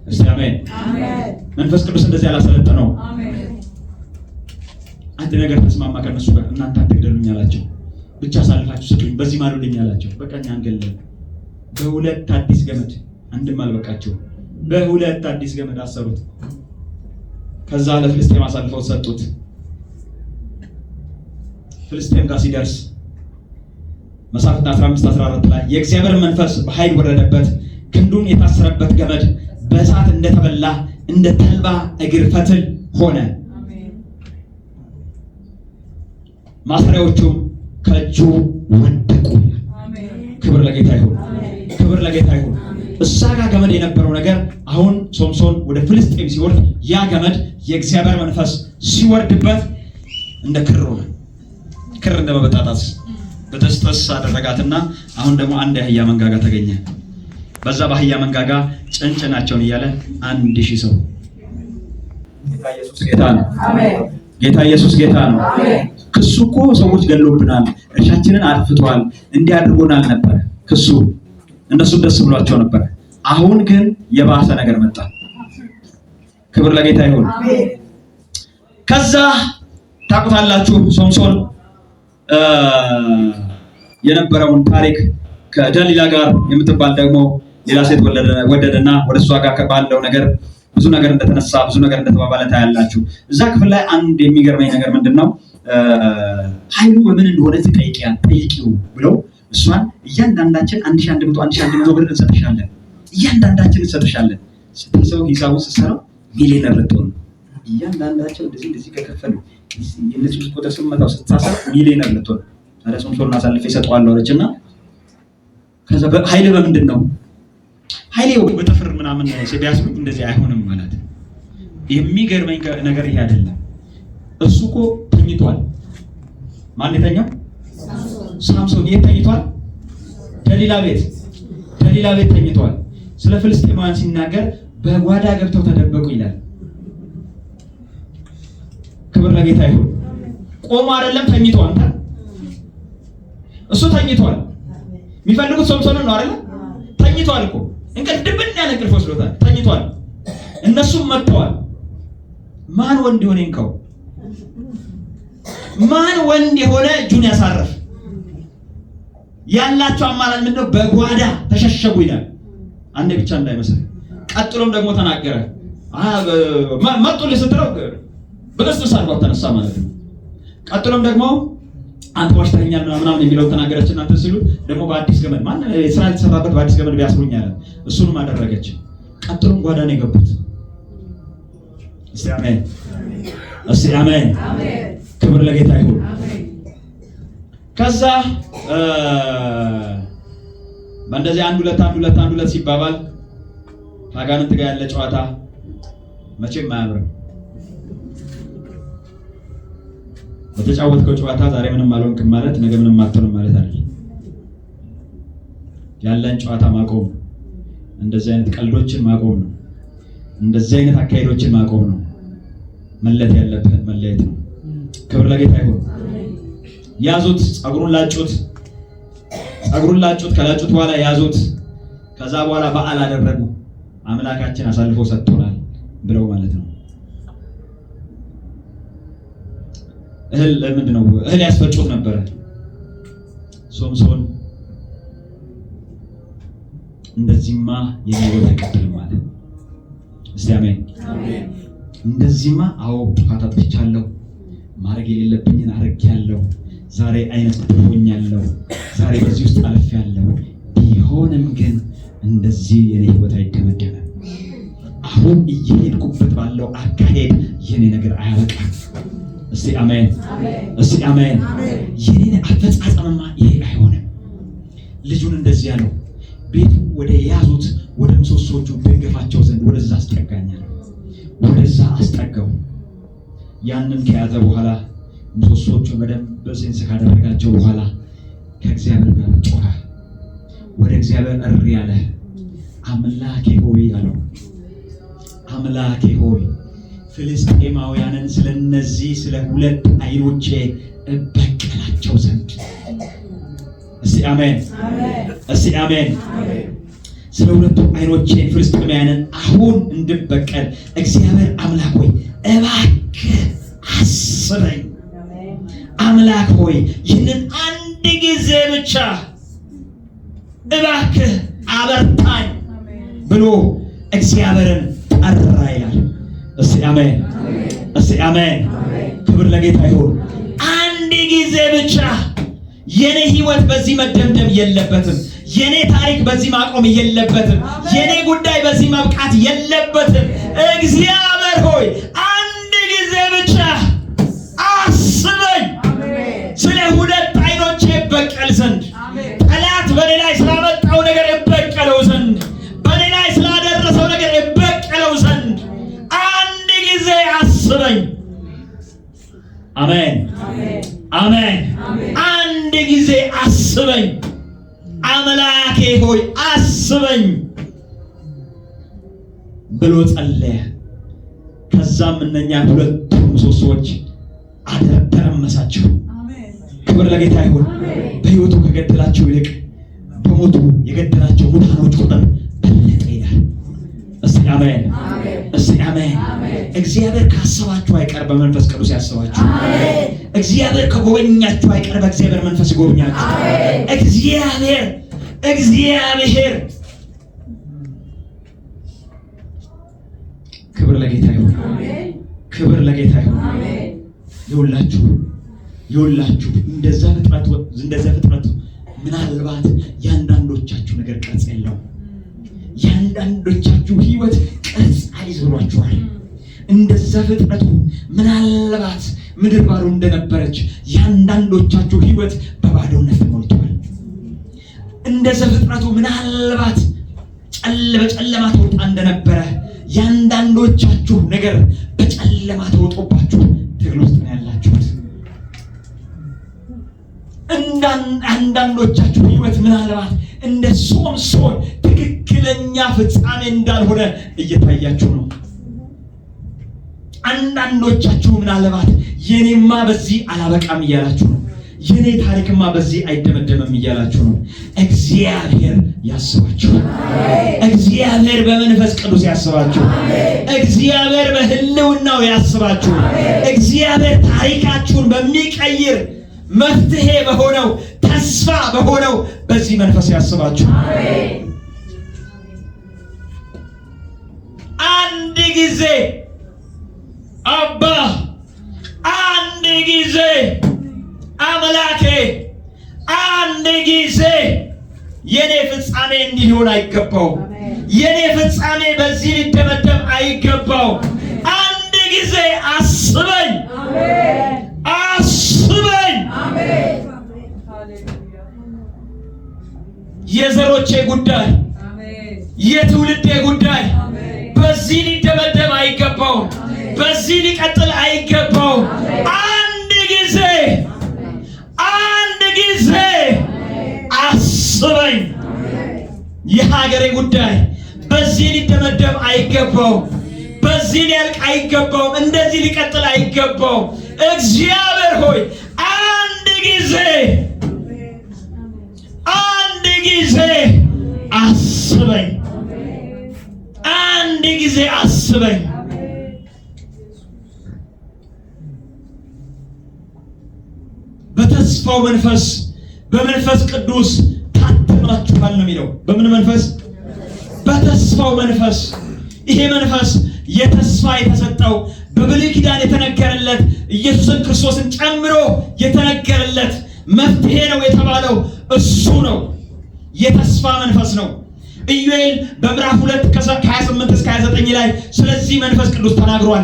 እስቲ አሜን። መንፈስ ቅዱስ እንደዚህ አላሰለጠነው። አንድ ነገር ተስማማ ከነሱ ጋር። እናንተ አትግደሉኝ አላቸው። ብቻ አሳልፋችሁ ስጡኝ፣ በዚህ ማሉልኝ አላቸው። በቃ እኛ አንገለን። በሁለት አዲስ ገመድ አንድም አልበቃቸው። በሁለት አዲስ ገመድ አሰሩት። ከዛ ለፍልስጤም አሳልፈው ሰጡት። ፍልስጤም ጋር ሲደርስ መሳፍንት 15:14 ላይ የእግዚአብሔር መንፈስ በኃይል ወረደበት፣ ክንዱን የታሰረበት ገመድ በእሳት እንደተበላ እንደ ተልባ እግር ፈትል ሆነ፣ ማሰሪያዎቹም ከእጁ ወደቁ። ክብር ለጌታ ይሁን። ክብር ለጌታ ይሁን። እዛ ጋር ገመድ የነበረው ነገር አሁን ሶምሶን ወደ ፍልስጤም ሲወርድ ያ ገመድ የእግዚአብሔር መንፈስ ሲወርድበት እንደ ክር ሆነ። ክር እንደመበጣጣስ በተስጠስ አደረጋትና አሁን ደግሞ አንድ የአህያ መንጋጋ ተገኘ። በዛ በአህያ መንጋጋ ጭንጭናቸውን እያለ 1000 ሰው። ጌታ ኢየሱስ ጌታ ነው። አሜን። ጌታ ኢየሱስ ጌታ ነው። አሜን። ክሱ እኮ ሰዎች ገሎብናል፣ እርሻችንን አጥፍቷል፣ እንዲያድርጎናል ነበር ክሱ። እነሱም ደስ ብሏቸው ነበር። አሁን ግን የባሰ ነገር መጣ። ክብር ለጌታ ይሁን። አሜን። ከዛ ታውቁታላችሁ ሶምሶን የነበረውን ታሪክ ከደሊላ ጋር የምትባል ደግሞ ሌላ ሴት ወደደና ወደ እሷ ጋር ባለው ነገር ብዙ ነገር እንደተነሳ ብዙ ነገር እንደተባባለ ታያላችሁ። እዛ ክፍል ላይ አንድ የሚገርመኝ ነገር ምንድነው? ኃይሉ በምን እንደሆነ ጠይቂው ብለው እሷን እያንዳንዳችን 1100 ብር እንሰጥሻለን፣ እያንዳንዳችን እንሰጥሻለን። ስታስበው ሂሳቡን ስትሰራው ሚሊዮነር ልትሆን ነው። እያንዳንዳቸው እንደዚህ ከከፈሉ የነሱ ቁጥር ስመታው ስታሰብ ሚሊዮነር ልትሆን ነው። ታዲያ ሶምሶንን አሳልፌ እሰጠዋለሁ አለችና ከዛ ኃይል በምንድን ነው ኃይሌ በጥፍር ምናምን ሲያስቡ እንደዚህ አይሆንም ማለት ነው። የሚገርመኝ ነገር ይሄ አይደለም። እሱ እኮ ተኝቷል። ማን የተኛው? ሳምሶን። የት ተኝቷል? ደሊላ ቤት ተኝቷል። ስለ ፍልስጤማውያን ሲናገር በጓዳ ገብተው ተደበቁ ይላል። ክብር ለጌታ ይሁን። ቆሞ አይደለም ተኝቷል። እሱ ተኝቷል። የሚፈልጉት ሶምሶንን ነው አይደል? ተኝቷል እኮ እንቅልፍ ድብን ያለ እንቅልፍ ወስዶታል። ተኝቷል። እነሱም መጥተዋል። ማን ወንድ የሆነ እንከው ማን ወንድ የሆነ እጁን ያሳረፍ ያላቸው አማራጭ ምንድነው? በጓዳ ተሸሸጉ ይላል። አንዴ ብቻ እንዳይመስል። ቀጥሎም ደግሞ ተናገረ። መጡልህ ስትለው በቅስቅስ አድርጓት ተነሳ ማለት ነው። ቀጥሎም ደግሞ አንተ ዋሽተኛል ምናምን የሚለው ተናገረች። እናንተ ሲሉ ደግሞ በአዲስ ገመድ ማን ስራ የተሰራበት በአዲስ ገመድ ቢያስሩኝ አለ። እሱንም አደረገች። ቀጥሎም ጓዳ ነው የገቡት። እስቲ አሜን፣ እስቲ አሜን። ክብር ለጌታ ይሁን። ከዛ በእንደዚህ አንድ ሁለት ሲባባል ከአጋንንት ጋር ያለ ጨዋታ መቼም አያምርም። በተጫወትከው ጨዋታ ዛሬ ምንም አልሆንክም ማለት ነገ ምንም አትሆንም ማለት አይደለም። ያለን ጨዋታ ማቆም፣ እንደዚህ አይነት ቀልዶችን ማቆም ነው። እንደዚህ አይነት አካሄዶችን ማቆም ነው። መለየት ያለብን መለየት ነው። ክብር ለጌታ ይሁን። ያዙት፣ ጸጉሩን ላጩት። ከላጩት በኋላ ያዙት። ከዛ በኋላ በዓል አደረጉ። አምላካችን አሳልፎ ሰጥቶናል ብለው ማለት ነው። እህል ያስፈጩት ነበረ። ሶምሶን እንደዚህማ የሚወጣ አይቀጥልም ማለት እስቲ አሜን። እንደዚህማ አዎ ጥፋት አጥፍቻለሁ፣ ማድረግ የሌለብኝን አድርጌያለሁ፣ ዛሬ አይነት ጥፎኛለሁ፣ ዛሬ በዚህ ውስጥ አልፌያለሁ። ቢሆንም ግን እንደዚህ የኔ ህይወት አይደመደምም። አሁን እየሄድኩበት ባለው አካሄድ የኔ ነገር አያበቃም። እስቲ አሜን፣ እስቲ አሜን። የኔ አፈጻጸምማ ይሄ አይሆንም። ልጁን እንደዚህ ያለው ቤቱ ወደ ያዙት ወደ ምሰሶቹ ደገፋቸው ዘንድ ወደዛ አስጠጋኛል። ወደዛ አስጠጋው። ያንን ከያዘ በኋላ ምሰሶቹን በደንብ ሴንስ ካደረጋቸው በኋላ ከእግዚአብሔር ጋር ጮኸ። ወደ እግዚአብሔር እሪ ያለ አምላኬ ሆይ አለው። አምላኬ ሆይ ፍልስጤማውያንን ስለነዚህ ስለ ሁለት አይኖቼ እበቀላቸው ዘንድ። እስቲ አሜን፣ እስቲ አሜን። ስለ ሁለቱ አይኖቼ ፍልስጤማውያንን አሁን እንድበቀል እግዚአብሔር አምላክ ሆይ እባክህ አስበኝ። አምላክ ሆይ ይህንን አንድ ጊዜ ብቻ እባክህ አበርታኝ ብሎ እግዚአብሔርን ጠራ ይላል። እስቲ አሜን፣ እስቲ አሜን። ክብር ለጌታ ይሁን። አንድ ጊዜ ብቻ። የኔ ህይወት በዚህ መደምደም የለበትም። የኔ ታሪክ በዚህ ማቆም የለበትም። የኔ ጉዳይ በዚህ መብቃት የለበትም። እግዚአብሔር ሆይ አንድ ጊዜ ብቻ አስበኝ። ስለ ሁለት አይኖቼ እበቀል ዘንድ፣ ጠላት በኔ ላይ ስላመጣው ነገር እበቀለው ዘንድ፣ በኔ ላይ ስላደረሰው ነገር እበቀለው ዘንድ አንድ ጊዜ አስበኝ። አሜን፣ አሜን። አንድ ጊዜ አስበኝ አምላኬ ሆይ አስበኝ ብሎ ጸለየ። ከዛም እነኛ ሁለቱ ምሰሶች አደረመሳቸው። ክብር ለጌታ ይሁን። በህይወቱ ከገደላቸው ይልቅ በሞቱ የገደላቸው ሙታኖች ቁጥር በለጠ ይላል። እስቲ አሜን፣ እስቲ አሜን። እግዚአብሔር ካሰባችሁ አይቀር በመንፈስ ቅዱስ ያስባችሁ። እግዚአብሔር ከጎበኛችሁ አይቀር በእግዚአብሔር መንፈስ ይጎበኛችሁ። እግዚአብሔር ክብር ለጌታ ይሁን፣ ክብር ለጌታ ይሁን። ይኸውላችሁ እንደዛ ፍጥረት ምናልባት ያንዳንዶቻችሁ ነገር ቅርጽ የለውም። ያንዳንዶቻችሁ ህይወት ቅርጽ አልይዟችኋል። እንደዛ ፍጥረቱ ምናልባት ምድር ባዶ እንደነበረች ያንዳንዶቻችሁ ህይወት በባዶነት ተሞልቷል። እንደዛ ፍጥረቱ ምናልባት በጨለማ ተውጣ እንደነበረ ያንዳንዶቻችሁ ነገር በጨለማ ተውጦባችሁ ትግል ውስጥ ነው ያላችሁት። አንዳንዶቻችሁ ህይወት ምናልባት እንደ ሶምሶን ትክክለኛ ፍጻሜ እንዳልሆነ እየታያችሁ ነው። አንዳንዶቻችሁ ምናልባት የኔማ በዚህ አላበቃም እያላችሁ ነው። የኔ ታሪክማ በዚህ አይደመደምም እያላችሁ ነው። እግዚአብሔር ያስባችሁ። እግዚአብሔር በመንፈስ ቅዱስ ያስባችሁ። እግዚአብሔር በህልውናው ያስባችሁ። እግዚአብሔር ታሪካችሁን በሚቀይር መፍትሄ በሆነው ተስፋ በሆነው በዚህ መንፈስ ያስባችሁ። አንድ ጊዜ አባ፣ አንድ ጊዜ አምላኬ፣ አንድ ጊዜ የኔ ፍጻሜ እንዲህ ሊሆን አይገባው። የኔ ፍጻሜ በዚህ ሊደመደም አይገባው። አንድ ጊዜ አስበኝ፣ አስበኝ። የዘሮቼ ጉዳይ፣ የትውልዴ ጉዳይ በዚህ ሊደመደም አይገባው። በዚህ ሊቀጥል አይገባው። አንድ ጊዜ አስበኝ። የሀገሬ ጉዳይ በዚህ ሊደመደም አይገባው። በዚህ ሊያልቅ አይገባው። እንደዚህ ሊቀጥል አይገባው። እግዚአብሔር ሆይ አንድ ጊዜ አስበኝ። አንድ ጊዜ አስበኝ። በተስፋው መንፈስ በመንፈስ ቅዱስ ታትማችኋል ነው የሚለው። በምን መንፈስ? በተስፋው መንፈስ። ይሄ መንፈስ የተስፋ የተሰጠው በብሉይ ኪዳን የተነገረለት ኢየሱስን ክርስቶስን ጨምሮ የተነገረለት መፍትሄ ነው የተባለው እሱ ነው። የተስፋ መንፈስ ነው። ኢዩኤል በምዕራፍ 2 ከ28 እስከ 29 ላይ ስለዚህ መንፈስ ቅዱስ ተናግሯል።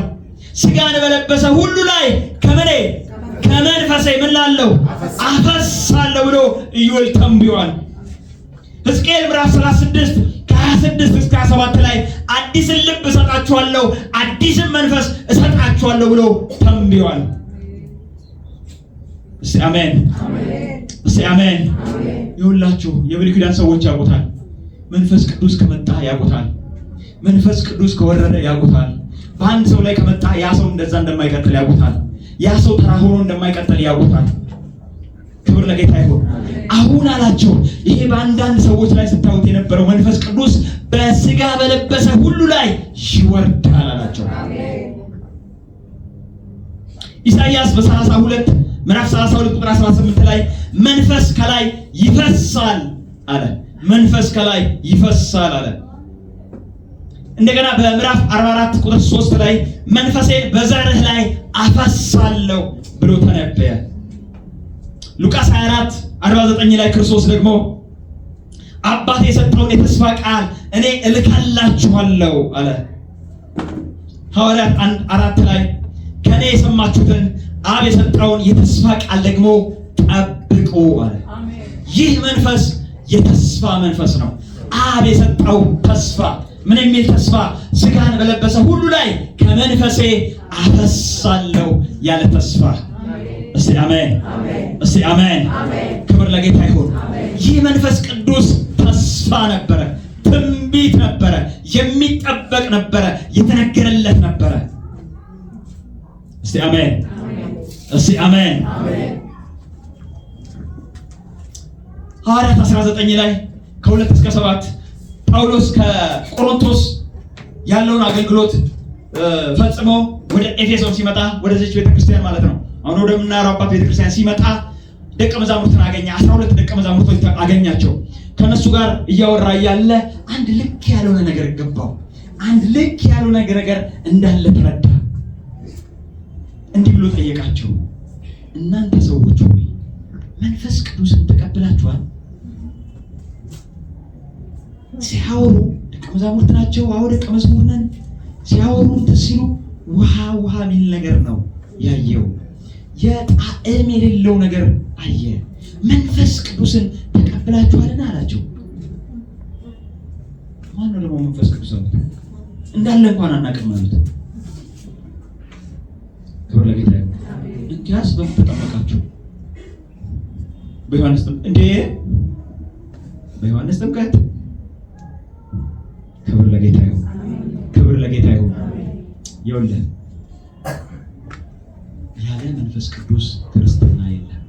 ስጋን በለበሰ ሁሉ ላይ ከመንፈሴ ምን ላለው አፈሳለሁ ብሎ ኢዩኤል ተንብዮአል። ሕዝቅኤል ምዕራፍ 36 ከ26 እስከ 27 ላይ አዲስን ልብ እሰጣችኋለሁ፣ አዲስን መንፈስ እሰጣችኋለሁ ብሎ ተንብዮአል። እስቲ አሜን፣ እስቲ አሜን። ይሁላችሁ የብሉይ ኪዳን ሰዎች ያውቁታል። መንፈስ ቅዱስ ከመጣ ያውቁታል። መንፈስ ቅዱስ ከወረደ ያውቁታል። በአንድ ሰው ላይ ከመጣ ያ ሰው እንደዛ እንደማይቀጥል ያውቁታል። ያ ሰው ተራ ሆኖ እንደማይቀጥል ያውቁታል። ክብር ለጌታ ይሁን። አሁን አላቸው ይሄ በአንዳንድ ሰዎች ላይ ስታዩት የነበረው መንፈስ ቅዱስ በስጋ በለበሰ ሁሉ ላይ ይወርዳል አላቸው። ኢሳይያስ በ32 ምዕራፍ 32 ቁጥር 18 ላይ መንፈስ ከላይ ይፈሳል አለ። መንፈስ ከላይ ይፈሳል አለ። እንደገና በምዕራፍ 44 ቁጥር 3 ላይ መንፈሴን በዘርህ ላይ አፈሳለሁ ብሎ ተነበየ። ሉቃስ 24:49 ላይ ክርስቶስ ደግሞ አባቴ የሰጠውን የተስፋ ቃል እኔ እልካላችኋለሁ አለ። ሐዋርያት 1:4 ላይ ከኔ የሰማችሁትን አብ የሰጠውን የተስፋ ቃል ደግሞ ጠብቁ አለ። ይህ መንፈስ የተስፋ መንፈስ ነው። አብ የሰጠው ተስፋ ምን የሚል ተስፋ? ስጋን በለበሰ ሁሉ ላይ ከመንፈሴ አፈሳለሁ ያለ ተስፋ። እስቲ አሜን፣ እስቲ አሜን። ክብር ለጌታ ይሁን። ይህ መንፈስ ቅዱስ ተስፋ ነበረ፣ ትንቢት ነበረ፣ የሚጠበቅ ነበረ፣ የተነገረለት ነበረ። እስቲ አሜን፣ እስቲ አሜን። ሐዋርያት 19 ላይ ከ2 እስከ 7 ጳውሎስ ከቆሮንቶስ ያለውን አገልግሎት ፈጽሞ ወደ ኤፌሶን ሲመጣ ወደዚች ቤተክርስቲያን ማለት ነው አሁን ወደ ምናራባት ቤተክርስቲያን ሲመጣ ደቀ መዛሙርትን አገኘ። 12 ደቀ መዛሙርቶች አገኛቸው። ከነሱ ጋር እያወራ ያለ አንድ ልክ ያልሆነ ነገር ገባው። አንድ ልክ ያልሆነ ነገር እንዳለ ተረዳ። እንዲህ ብሎ ጠየቃቸው፣ እናንተ ሰዎች ሆይ መንፈስ ቅዱስን ተቀብላችኋል? ሲያወሩ ደቀ መዛሙርት ናቸው። አዎ ደቀ መዝሙር ነን። ሲያወሩት ሲሉ ውሃ የሚል ነገር ነው ያየው። የጣዕም የሌለው ነገር አየ። መንፈስ ቅዱስን ተቀብላችኋልና አላቸው። ማነው ደግሞ መንፈስ ቅዱስ አሉት? እንዳለ እንኳን አናውቅም አሉት። ክብር ለጌታ ይሁን። እንኪያስ በምን ተጠመቃችሁ? በዮሐንስ ጥምቀት። ክብር ለጌታ ይሁን። ክብር ለጌታ ይሁን። ይኸውልህ ያለ መንፈስ ቅዱስ ክርስትና የለም።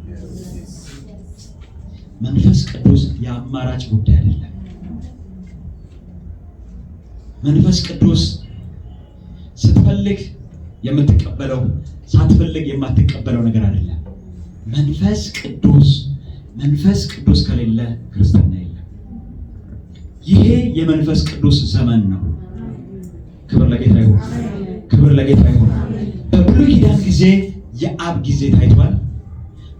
መንፈስ ቅዱስ የአማራጭ ጉዳይ አይደለም። መንፈስ ቅዱስ ስትፈልግ የምትቀበለው ሳትፈልግ የማትቀበለው ነገር አይደለም። መንፈስ ቅዱስ ከሌለ ክርስትና የለም። ይሄ የመንፈስ ቅዱስ ዘመን ነው። ክብር ለጌታ ይሁን። ክብር ለጌታ ይሁን። በብሉይ ኪዳን ጊዜ የአብ ጊዜ ታይቷል።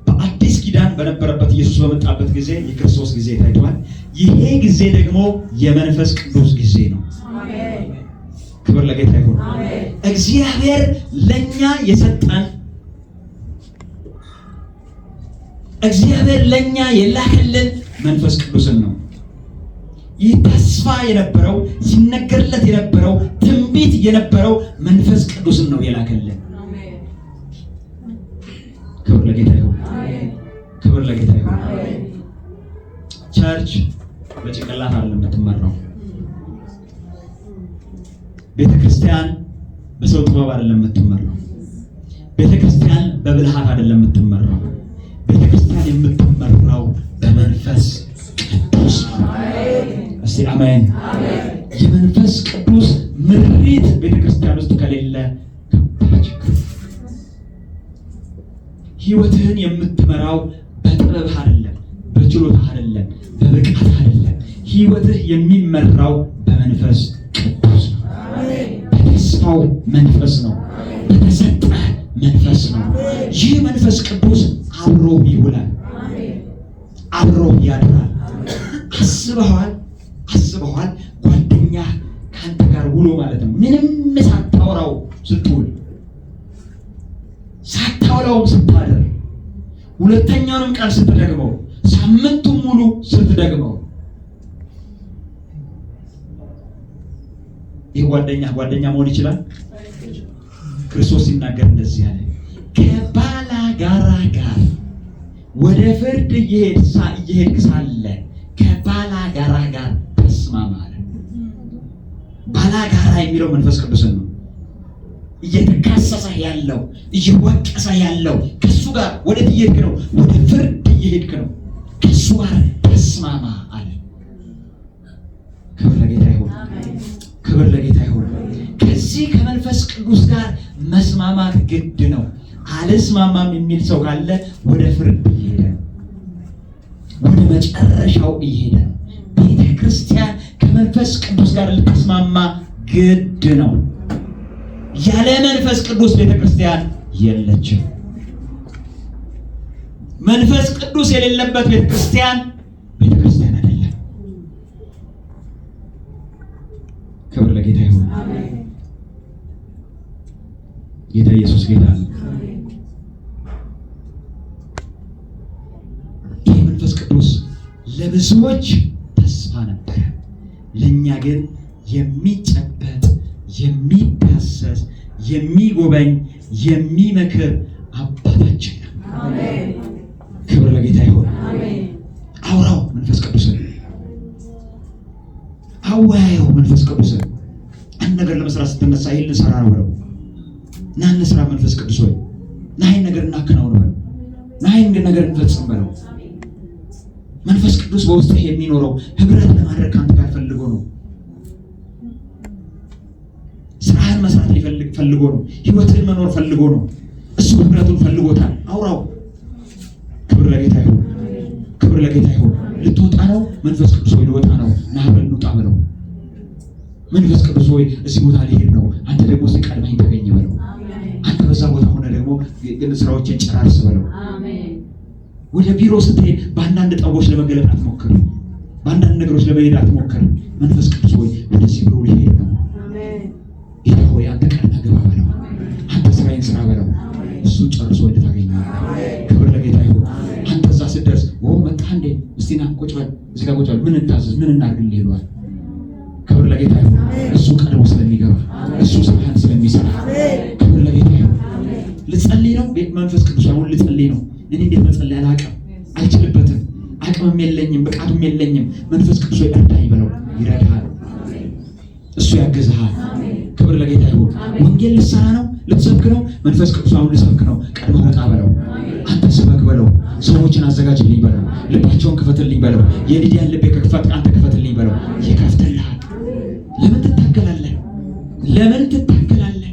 በአዲስ ኪዳን በነበረበት ኢየሱስ በመጣበት ጊዜ የክርስቶስ ጊዜ ታይቷል። ይሄ ጊዜ ደግሞ የመንፈስ ቅዱስ ጊዜ ነው። ክብር ለጌታ ይሁን። እግዚአብሔር ለኛ የሰጠን እግዚአብሔር ለኛ የላከልን መንፈስ ቅዱስን ነው። ይህ ተስፋ የነበረው ሲነገርለት የነበረው ትንቢት የነበረው መንፈስ ቅዱስን ነው የላከልን። ክብር ለጌታ ይሁን። ክብር ለጌታ ይሁን። ቸርች በጭንቅላት አይደለም የምትመራው። ቤተክርስቲያን በሰው ጥበብ አይደለም የምትመራው። ቤተክርስቲያን በብልሃት አይደለም የምትመራው። ቤተክርስቲያን የምትመራው በመንፈስ ቅዱስ ነው። እስቲ አሜን። የመንፈስ ቅዱስ ምሪት ቤተክርስቲያን ውስጥ ከሌለ ህይወትህን የምትመራው በጥበብ አይደለም፣ በችሎታ አይደለም፣ በብቃት አይደለም። ህይወትህ የሚመራው በመንፈስ ቅዱስ ነው። በተስፋው መንፈስ ነው። በተሰጠ መንፈስ ነው። ይህ መንፈስ ቅዱስ አብሮ ይውላል፣ አብሮ ያድራል። አስበዋል ጓደኛ ከአንተ ጋር ውሎ ማለት ነው። ምንም ሳታወራው ስትውል፣ ሳታወራው ስታደር፣ ሁለተኛውንም ቃል ስትደግመው፣ ሳምንቱን ሙሉ ስትደግመው፣ ይህ ጓደኛ መሆን ይችላል። ክርስቶስ ሲናገር እንደዚህ ያለ ከባላጋራ ጋር ወደ ፍርድ እየሄድክ ሳለ ከባላጋራ ጋር ተስማማ አለ። ባላጋራ የሚለው መንፈስ ቅዱስን ነው። እየተካሰሰ ያለው እየወቀሰ ያለው ከሱ ጋር ወዴት እየሄድክ ነው? ወደ ፍርድ እየሄድክ ነው። ከሱ ጋር ተስማማ አለ። ክብር ለጌታ ይሁን። ክብር ለጌታ ይሁን። ከዚህ ከመንፈስ ቅዱስ ጋር መስማማት ግድ ነው። አልስማማም የሚል ሰው ካለ ወደ ፍርድ እየሄደ ነው፣ ወደ መጨረሻው እየሄደ ነው። ቤተ ክርስቲያን ከመንፈስ ቅዱስ ጋር ልትስማማ ግድ ነው። ያለ መንፈስ ቅዱስ ቤተ ክርስቲያን የለችም። መንፈስ ቅዱስ የሌለበት ቤተ ክርስቲያን አይደለም። ክብር ለጌታ ይሁን። ጌታ ኢየሱስ ጌታ ነው። ይህ መንፈስ ቅዱስ ለብዙዎች ተስፋ ነበረ፣ ለእኛ ግን የሚጨበጥ የሚዳሰስ የሚጎበኝ የሚመክር አባታችን ነው። ክብር ለጌታ ይሁን። አውራው መንፈስ ቅዱስን አወያየው መንፈስ ቅዱስን። አንድ ነገር ለመስራት ስትነሳ ይህን ልንሰራ ነው በለው። ና እንስራ መንፈስ ቅዱስ ሆይ፣ ና ይህን ነገር እናከናውን በለው። ና ይህን ነገር እንፈጽም በለው። መንፈስ ቅዱስ በውስጥህ የሚኖረው ህብረት ለማድረግ ከአንተ ጋር ፈልጎ ነው። ስራህን መስራት ፈልጎ ነው። ህይወትህን መኖር ፈልጎ ነው። እሱ ህብረቱን ፈልጎታል። አውራው። ክብር ለጌታ ይሁን። ክብር ለጌታ ይሁን። ልትወጣ ነው መንፈስ ቅዱስ ሆይ፣ ልወጣ ነው፣ ና አብረን እንውጣ በለው። መንፈስ ቅዱስ ሆይ፣ እዚህ ቦታ ሊሄድ ነው፣ አንተ ደግሞ እዚህ ቀድመኝ ተገኘ በለው። አንተ በዛ ቦታ ሆነ ደግሞ ግን ስራዎችን ጨራርስ በለው። ወደ ቢሮ ስትሄድ በአንዳንድ ጠቦች ለመገለጥ አትሞክር፣ በአንዳንድ ነገሮች ለመሄድ አትሞክር። መንፈስ ቅዱስ ሆይ፣ ወደዚህ ቢሮ ሊሄድ ነው። ለጌታ ይሁን። እሱ ቀድሞ ስለሚገባ እሱ ስራህን ስለሚሰራ ክብር ለጌታ ይሁን። ልጸልይ ነው መንፈስ ቅዱስ አሁን ልጸልይ ነው። እኔ እንዴት መጸለይ አላውቅም፣ አልችልበትም፣ አቅምም የለኝም፣ ብቃቱም የለኝም። መንፈስ ቅዱስ እርዳኝ በለው፣ ይረዳሃል። እሱ ያግዝሃል። ክብር ለጌታ ይሁን። ወንጌል ልትሰራ ነው፣ ልትሰብክ ነው። መንፈስ ቅዱስ አሁን ልሰብክ ነው። ቀድመህ ወጣ በለው፣ አንተ ስበክ በለው፣ ሰዎችን አዘጋጅልኝ በለው፣ ልባቸውን ክፈትልኝ በለው። የሊዲያን ልብ ከክፈት አንተ ክፈትልኝ በለው፣ ይከፍትልሃል። ለምን ትታገላለህ? ለምን ትታገላለህ?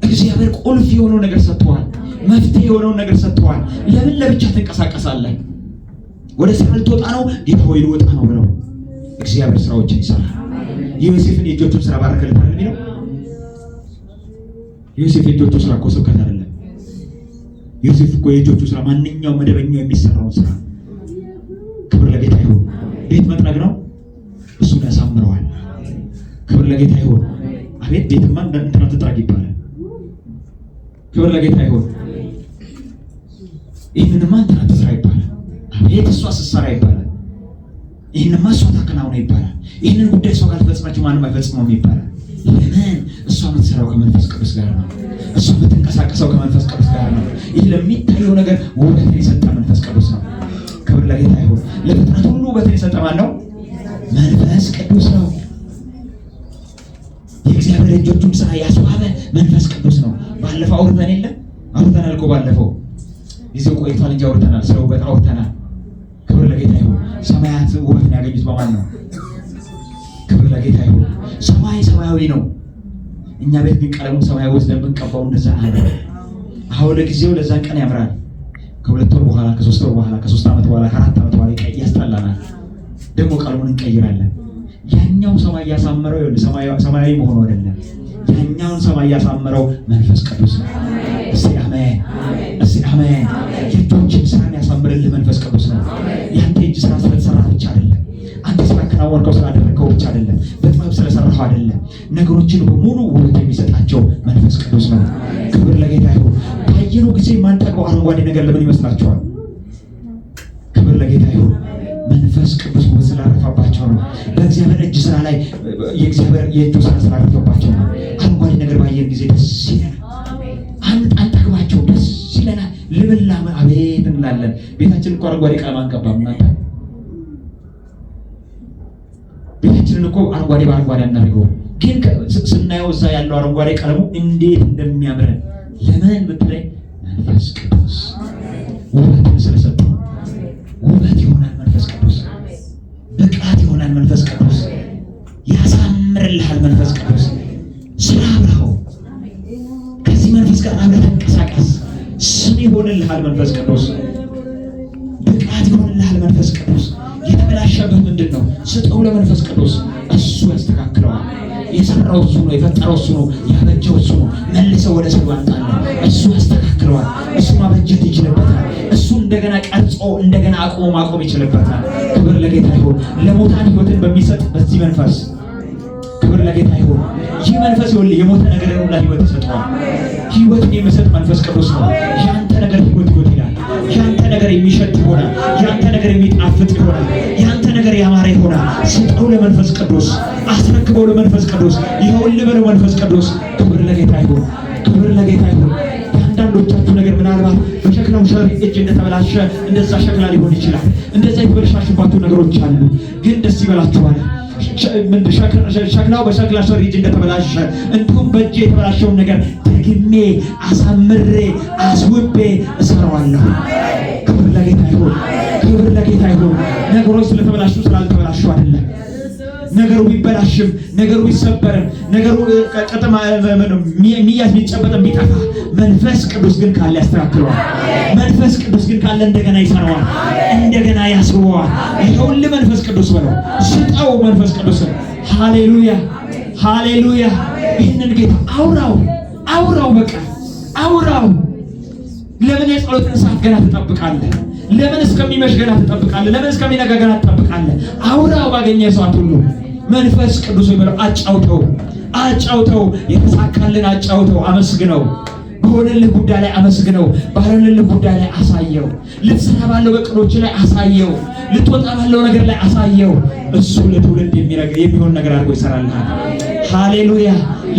እግዚአብሔር ቁልፍ የሆነው ነገር ሰጥቷል፣ መፍትሄ የሆነውን ነገር ሰጥቷል። ለምን ለብቻ ትንቀሳቀሳለህ? ወደ ስራ ልትወጣ ነው፣ ጌታ ሆይ ልወጣ ነው በለው። እግዚአብሔር ስራዎችን ይሰራል። ዮሴፍን የእጆቹን ስራ ባረከለት አይደል የሚለው? ዮሴፍ የእጆቹ ስራ እኮ ስብከት አይደለም። ዮሴፍ እኮ የእጆቹ ስራ ማንኛውም መደበኛው የሚሰራውን ስራ። ክብር ለጌታ ይሁን። ቤት መጥረግ ነው፣ እሱን ያሳምረዋል። ክብር ለጌታ ይሁን። አቤት ቤትማ እንትና ትጥረግ ይባላል። ክብር ለጌታ ይሁን። ይህንንማ እንትና ትስራ ይባላል። አቤት እሷ ስትሰራ ይባላል። ይህንማ እሷ ታከናውና ይባላል። ይህንን ጉዳይ እሷ ካልፈጸመችው ማንም አይፈጽመውም ይባላል። ለምን? እሷ የምትሰራው ከመንፈስ ቅዱስ ጋር ነው። እሷ የምትንቀሳቀሰው ከመንፈስ ቅዱስ ጋር ነው። ይህ ለሚታየው ነገር ውበትን የሰጠ መንፈስ ቅዱስ ነው። ክብር ለጌታ ይሁን። ለፍጥረት ሁሉ ውበትን የሰጠ ማን ነው? መንፈስ ቅዱስ ነው። የእግዚአብሔር እጆቹን ስራ ያስዋበ መንፈስ ቅዱስ ነው። ባለፈው አውርተን የለ? አውርተናል እኮ ባለፈው ጊዜው ቆይቷል እንጂ አውርተናል። ስለ ውበት አውርተናል። ክብር ለጌታ ይሁን። ሰማያት ውበትን ያገኙት በማን ነው? ክብር ለጌታ ይሁን። ሰማይ ሰማያዊ ነው። እኛ ቤት ግን ቀለሙን ሰማያዊ ወስደን ብንቀባው እንደዛ አለ። አሁን ለጊዜው ለዛን ቀን ያምራል። ከ2 ወር በኋላ ከ3 ወር በኋላ ከ3 ዓመት በኋላ ከ4 ዓመት በኋላ ያስጠላናል። ደግሞ ቀለሙን እንቀይራለን። ያኛው ሰማይ ያሳመረው ሰማያዊ መሆኑ አይደለም። ያኛውን ሰማይ ያሳመረው መንፈስ ቅዱስ ነው። እስቲ አሜን፣ እስቲ አሜን። የእጆችን ስራ ያሳምርልህ መንፈስ ቅዱስ ነው። ያንተ እጅ ስራ ስለተሰራ ብቻ አይደለም። አንተ ስላከናወንከው ስላደረግከው ብቻ አይደለም። በጥበብ ስለሰራኸው አይደለም። ነገሮችን በሙሉ ውበት የሚሰጣቸው መንፈስ ቅዱስ ነው። ክብር ለጌታ ይሁን። ባየነው ጊዜ የማንጠግበው አረንጓዴ ነገር ለምን ይመስላችኋል? ክብር ለጌታ ይሁን። መንፈስ ቅዱስ ውበት ስላረፈባቸው ነው። በእግዚአብሔር እጅ ስራ ላይ የእግዚአብሔር የእጁ ስራ ስላረፈባቸው ነው። አረንጓዴ ነገር ባየን ጊዜ ደስ ይለናል። አንጠግባቸው፣ ደስ ይለናል። ልምላመ አቤት እንላለን። ቤታችን እኮ አረንጓዴ ቀለም አንቀባም። እናንተ ቤታችንን እኮ አረንጓዴ በአረንጓዴ አናደርገው፣ ግን ስናየው እዛ ያለው አረንጓዴ ቀለሙ እንዴት እንደሚያምረን ለምን ብትለኝ መንፈስ ቅዱስ ውበትን ስለሰጠው ውበት ይሆናል። መንፈስ ቅዱስ ብቃት ይሆናል። መንፈስ ቅዱስ ያሳምርልሃል። መንፈስ ቅዱስ ስራ አብረኸው ከዚህ መንፈስ ጋር አብረህ ተንቀሳቀስ። ስም ይሆንልሃል። መንፈስ ቅዱስ ብቃት ይሆንልሃል። መንፈስ ቅዱስ የተበላሸበት ምንድን ነው? ስጠው ለመንፈስ ቅዱስ፣ እሱ ያስተካክለዋል። የሰራው እሱ ነው፣ የፈጠረው እሱ ነው፣ ያበጀው እሱ ነው። መልሰው ወደ ሰው ያንጣል፣ እሱ ያስተካክለዋል። እሱ ማበጀት ይችልበታል። እሱ እንደገና ቀርጾ እንደገና አቆሞ ማቆም ይችልበታል። ክብር ለጌታ ይሁን። ለሞታን ህይወትን በሚሰጥ በዚህ መንፈስ ክብር ለጌታ ይሁን። ይህ መንፈስ ይሁን የሞተ ነገር ሁሉ ህይወት ይሰጠዋል። ህይወትን የሚሰጥ መንፈስ ቅዱስ ነው። ያንተ ነገር ህይወት ይላል። ያንተ ነገር የሚሸት ይሆናል። ያንተ ነገር የሚጣፍጥ ይሆናል። ያንተ ነገር ያማረ ይሆናል። ስጠው ለመንፈስ ቅዱስ፣ አስረክበው ለመንፈስ ቅዱስ። ይኸውልህ በለው መንፈስ ቅዱስ። ክብር ለጌታ ይሁን። ክብር ለጌታ ይሁን። አንዳንዶቻችሁ ነገር ምናልባት በሸክላው እጅ እንደተበላሸ እንደዛ ሸክላ ሊሆን ይችላል። እንደዛ የተበላሸባችሁ ነገሮች አሉ። ግን ደስ ይበላችኋል። ሸክላው በሸክላ ሰሪ እጅ እንደተበላሸ እንዲሁም በእጅ የተበላሸውን ነገር ደግሜ አሳምሬ አስውቤ እሰራዋለሁ። ክብር ለጌታ ይሁን። ክብር ለጌታ ይሁን። ነገሮች ስለተበላሹ ስላልተበላሹ አይደለም። ነገሩ ቢበላሽም ነገሩ ቢሰበርም ነገሩ ቀጥማ ሚያዝ ቢጨበጥም ቢጠፋ መንፈስ ቅዱስ ግን ካለ ያስተካክለዋል። መንፈስ ቅዱስ ግን ካለ እንደገና ይሰራዋል፣ እንደገና ያስበዋል። ይኸውልህ መንፈስ ቅዱስ በለው፣ ስጠው መንፈስ ቅዱስ። ሃሌሉያ ሃሌሉያ። ይህንን ጌታ አውራው፣ በቃ አውራው። ለምን የጸሎትን ሰዓት ገና ትጠብቃለህ? ለምን እስከሚመሽ ገና ትጠብቃለህ? ለምን እስከሚነጋ ገና ትጠብቃለህ? አውራው ባገኘ ሰዓት ሁሉ መንፈስ ቅዱስ ይበለው። አጫውተው፣ የተሳካልን አጫውተው፣ አመስግነው። በሆነልህ ጉዳይ ላይ አመስግነው። ባልሆነልህ ጉዳይ ላይ አሳየው። ልትሰራ ባለው እቅዶች ላይ አሳየው። ልትወጣ ባለው ነገር ላይ አሳየው። እሱ ለትውልድ የሚሆን ነገር አድርጎ ይሰራልሃል። ሃሌሉያ!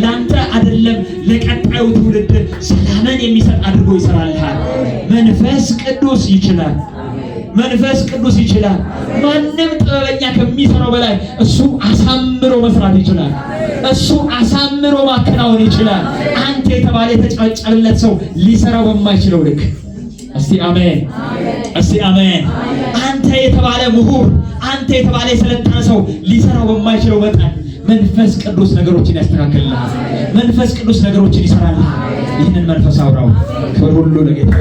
ላንተ አይደለም ለቀጣዩ ትውልድ ሰላምን የሚሰጥ አድርጎ ይሰራልሃል። መንፈስ ቅዱስ ይችላል። መንፈስ ቅዱስ ይችላል። ማንም ጥበበኛ ከሚሰራው በላይ እሱ አሳምሮ መስራት ይችላል። እሱ አሳምሮ ማከናወን ይችላል። አንተ የተባለ የተጨበጨበለት ሰው ሊሰራው በማይችለው ልክ እስቲ አሜን፣ እስቲ አሜን። አንተ የተባለ ምሁር፣ አንተ የተባለ የሰለጠነ ሰው ሊሰራው በማይችለው መጠን መንፈስ ቅዱስ ነገሮችን ያስተካክልልሃል። መንፈስ ቅዱስ ነገሮችን ይሰራልሃል። ይህንን መንፈስ አውራው። ክብር ሁሉ ለጌታ።